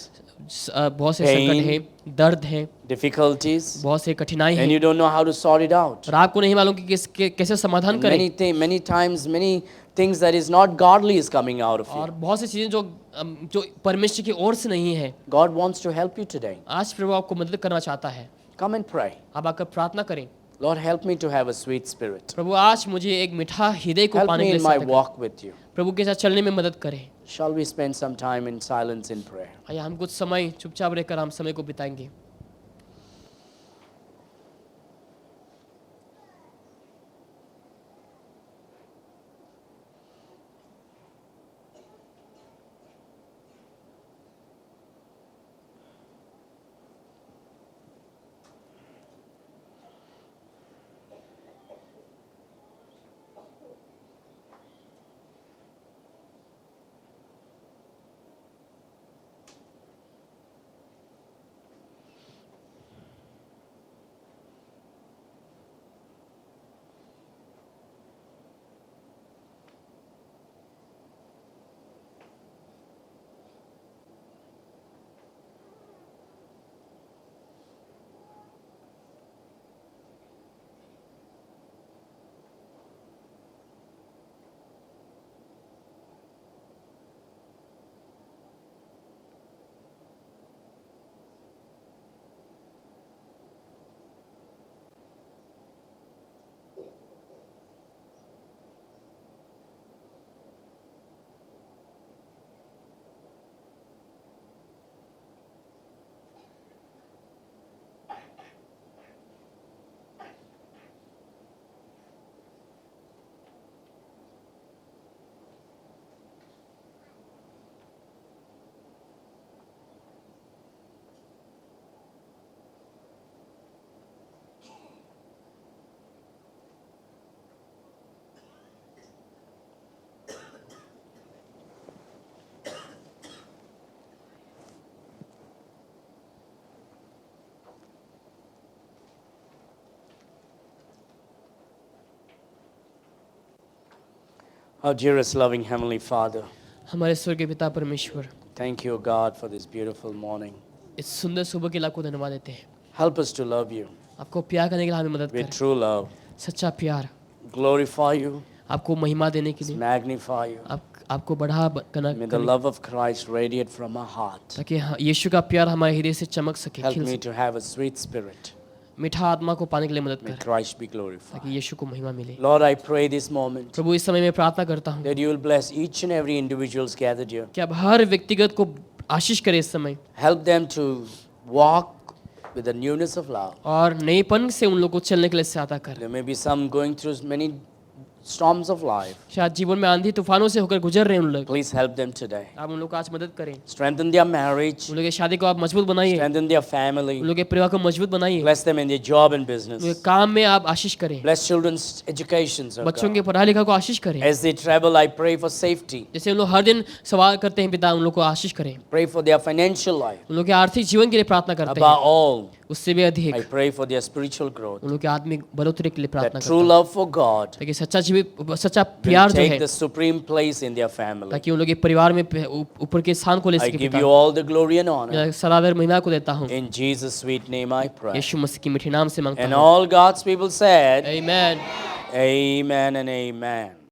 बहुत से Pain. संकट हैं, दर्द हैं, difficulties, बहुत से कठिनाई and हैं you don't know how to sort it out. और आपको नहीं मालूम कि कैसे समाधान करें। Many times, many things that is not godly is coming out of और you. बहुत सी चीज़ें जो परमेश्वर की ओर से नहीं है। God wants to help you today. आज प्रभु आपको मदद करना चाहता है, Come and pray. आप आकर प्रार्थना करें। Lord, help me to have a sweet spirit. प्रभु आज मुझे एक मीठा हृदय को Help पाने me के in लिए my सहायता करें। walk with you. प्रभु के साथ चलने में मदद करें। Shall we spend some time in silence in prayer? आइए हम कुछ समय चुपचाप रहकर हम समय को बिताएंगे। Our dearest loving Heavenly Father, हमारे स्वर्गीय पिता परमेश्वर, thank you, God, for this beautiful morning. इस सुंदर सुबह के लिए आपको धन्यवाद देते हैं। Help us to love you आपको प्यार करने के लिए हमें मदद with करें, true love, सच्चा प्यार, glorify you, आपको महिमा देने के लिए, magnify you. आपको बढ़ा करना May the love of Christ radiate from our heart. ताकि यीशु का प्यार हमारे हृदय से चमक सके, Help खिल me सके। to have a sweet spirit. मीठा आत्मा को पाने के लिए मदद May करें Christ be glorified. ताकि यीशु को महिमा मिले। Lord, I pray this moment प्रभु इस समय में प्रार्थना करता हूँ that you will bless each and every individuals gathered here. कि आप हर व्यक्तिगत को आशीष करें इस समय, Help them to walk with the newness of love. और नएपन से उन लोगों को चलने के लिए सहायता करें। There may be some going through many storms of life. शायद जीवन में आंधी तूफानों से होकर गुजर रहे हैं उन लोग, Please help them today. आप उन लोग को आज मदद करें। Strengthen their marriage. उन लोग की शादी को आप मजबूत बनाइए, Strengthen their उन family. लोग के परिवार को मजबूत बनाइए, Bless them in their job and उन लोग business. के काम में आप आशीष करें, Bless children's educations, oh बच्चों God. के पढ़ाई लिखाई को आशीष करें। As they travel, I pray for safety. जैसे उन लोग हर दिन सवाल करते हैं पिता, उन लोग को आशीष करें। Pray for their financial life. उन लोग के आर्थिक जीवन के लिए प्रार्थना करते Above हैं, all, उससे भी अधिक I pray for their spiritual growth. उन लोग के आत्मिक बढ़ोतरी के लिए प्रार्थना That करता true हूँ, love for God ताकि सच्चा will प्यार जो take है, the supreme place in their family. ताकि उन लोग के परिवार में ऊपर के स्थान को ले I सके। give पिता, you all the glory and honor. मैं सरादर महिमा को देता हूँ, In Jesus' sweet name I pray. यीशु मसीह की मीठे नाम से मांगता And हूँ। all God's people said, आमीन। Amen and amen.